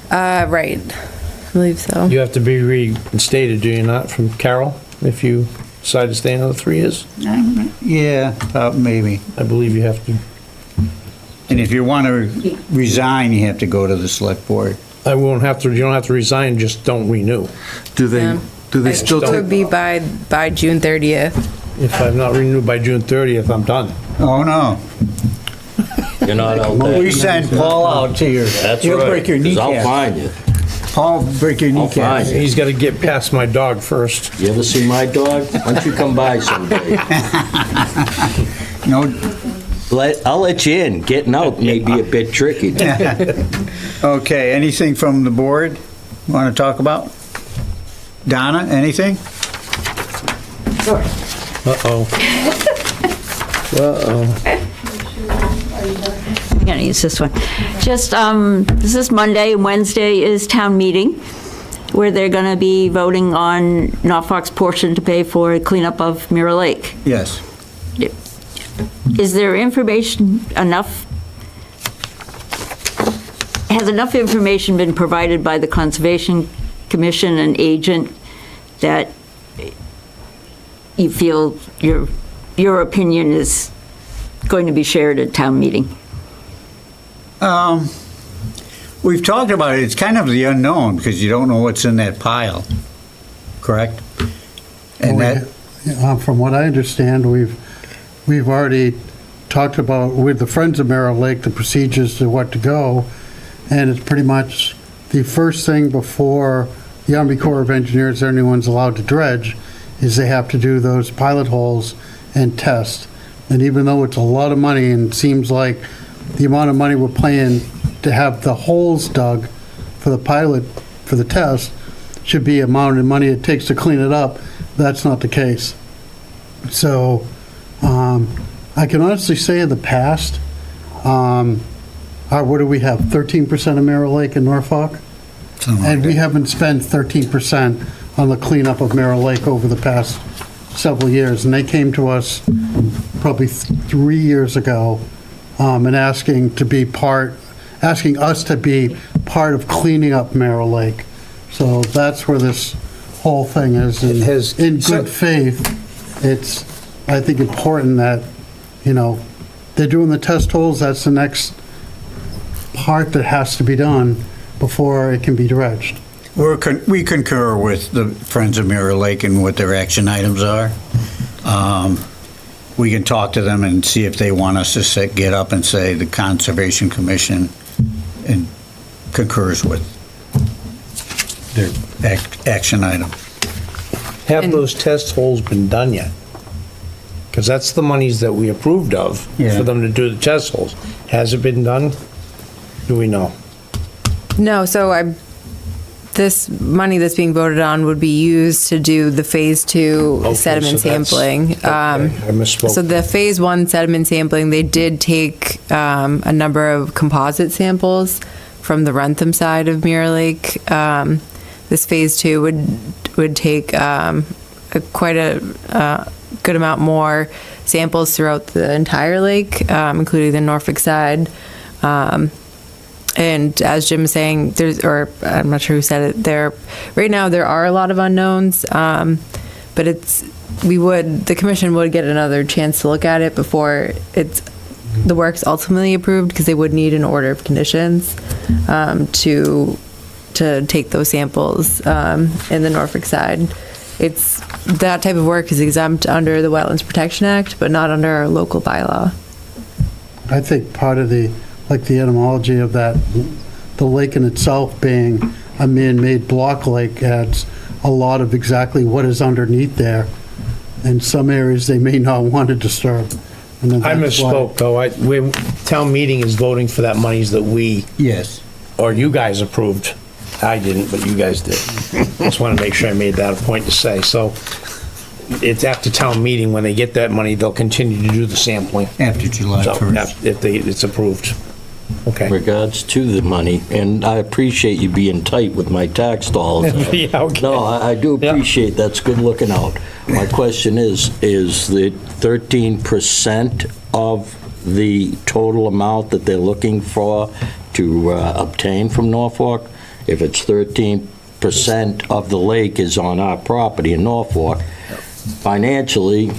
Right, I believe so. You have to be reinstated, do you not, from Carol, if you decide to stay another 3 years? Yeah, maybe. I believe you have to. And if you want to resign, you have to go to the select board. You don't have to resign, just don't renew. Do they, Yeah. do they still It would take, be by June 30th. If I'm not renewed by June 30th, I'm done. Oh, no. You're not out there. We send Paul out to your, That's he'll right. break your 'Cause I'll kneecap. find you. Paul break your I'll kneecap. find you. He's got to get past my dog first. You ever see my dog? Why don't you come by someday? No, I'll let you in. Getting out may be a bit tricky. okay, anything from the board want to talk about? Donna, anything? Uh-oh. I'm gonna use this one. Just, this is Monday, and Wednesday is town meeting, where they're gonna be voting on Norfolk's portion to pay for cleanup of Mirror Lake. Yes. Is there information enough? Has enough information been provided by the Conservation Commission and agent that you feel your opinion is going to be shared at town meeting? We've talked about it, it's kind of the unknown, because you don't know what's in that pile, correct? And that, From what I understand, we've already talked about with the Friends of Merrill Lake, the procedures to what to go, and it's pretty much the first thing before the Army Corps of Engineers or anyone's allowed to dredge is they have to do those pilot holes and test. And even though it's a lot of money and it seems like the amount of money we're paying to have the holes dug for the pilot, for the test, should be amount of money it takes to clean it up, that's not the case. So, I can honestly say in the past, what do we have, 13% of Merrill Lake in Norfolk? something like And we that. haven't spent 13% on the cleanup of Merrill Lake over the past several years. And they came to us probably 3 years ago and asking us to be part of cleaning up Merrill Lake. So that's where this whole thing is. It has- In good faith, it's, I think, important that, they're doing the test holes, that's the next part that has to be done before it can be dredged. We concur with the Friends of Mirror Lake and what their action items are. We can talk to them and see if they want us to get up and say the Conservation Commission and concurs with their action item. Have And- those test holes been done yet? Because that's the monies that we approved of, Yeah. for them to do the test holes. Has it been done? Do we know? No, so this money that's being voted on would be used to do the Phase 2 Okay, sediment so that's- sampling. Okay, I misspoke. So the Phase 1 sediment sampling, they did take a number of composite samples from the Rentham side of Mirror Lake. This Phase 2 would take quite a good amount more samples throughout the entire lake, including the Norfolk side. And as Jim was saying, I'm not sure who said it, right now there are a lot of unknowns, but the commission would get another chance to look at it before the work's ultimately approved, because they would need an order of conditions to take those samples in the Norfolk side. That type of work is exempt under the Wetlands Protection Act, but not under our local bylaw. I think part of the etymology of that, the lake in itself being a man-made block lake, adds a lot of exactly what is underneath there. In some areas, they may not want to disturb. And then I that's why- misspoke, though. Town meeting is voting for that monies that we, Yes. or you guys approved. I didn't, but you guys did. Just want to make sure I made that a point to say. So it's after town meeting, when they get that money, they'll continue to do the sampling. After July So, 1st. if it's approved. Okay. Regards to the money, and I appreciate you being tight with my tax dollars. Yeah, okay. No, I do appreciate that's good looking out. My question is the 13% of the total amount that they're looking for to obtain from Norfolk? If it's 13% of the lake is on our property in Norfolk, financially,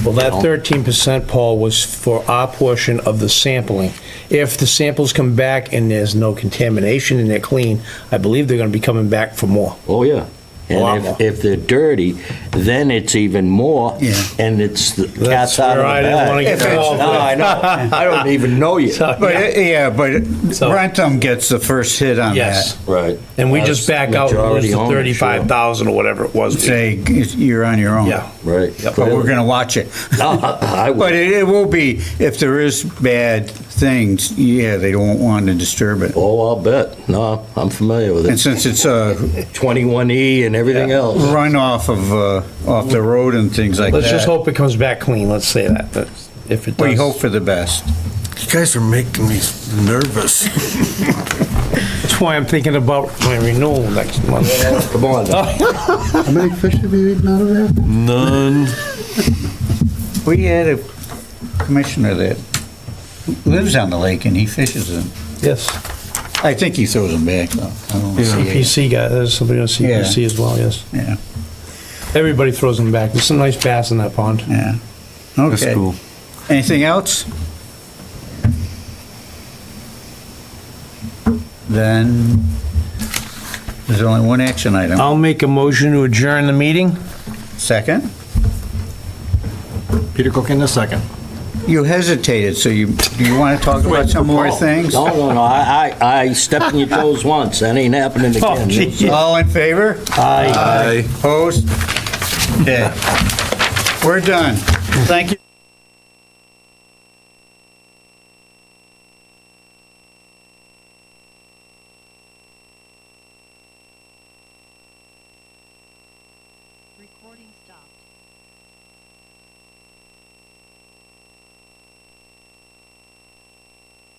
Well, that 13%, Paul, was for our portion of the sampling. If the samples come back and there's no contamination and they're clean, I believe they're going to be coming back for more. oh yeah. A lot And more. if they're dirty, then it's even more, Yeah. and it's the That's cat's out of where the I didn't want to bag. get involved No, with. I know. I don't even know you. So, But, yeah. but So- Rentham gets the first hit on Yes. that. Right. And we just back out and lose Majority the owner, sure. 35,000 or whatever it was. Say, you're on your own. Yeah. Right. But we're gonna watch it. No, I would. But it will be, if there is bad things, yeah, they don't want to disturb it. Oh, I'll bet. No, I'm familiar with And it. since it's a 21E and everything else. runoff off the road and things like that. Let's just hope it comes back clean, let's say that. But if it does. We hope for the best. You guys are making me nervous. That's why I'm thinking about my renewal next month. Come on. How many fish have you eaten out of there? None. We had a commissioner that lives on the lake and he fishes them. Yes. I think he throws them back though. I don't see it. CPC guy, there's somebody on CPC as well, yes. Yeah, Everybody throws them back. There's some nice bass in that pond. yeah. Okay. That's cool. Anything else? Then there's only one action item. I'll make a motion to adjourn the meeting. Second? Peter Cook in a second. You hesitated, so do you want to talk about some more things? No, I stepped on your toes once. That ain't happening Oh, again. gee. All in favor? Aye. Opposed? Okay. We're done. Thank you. Recording stopped.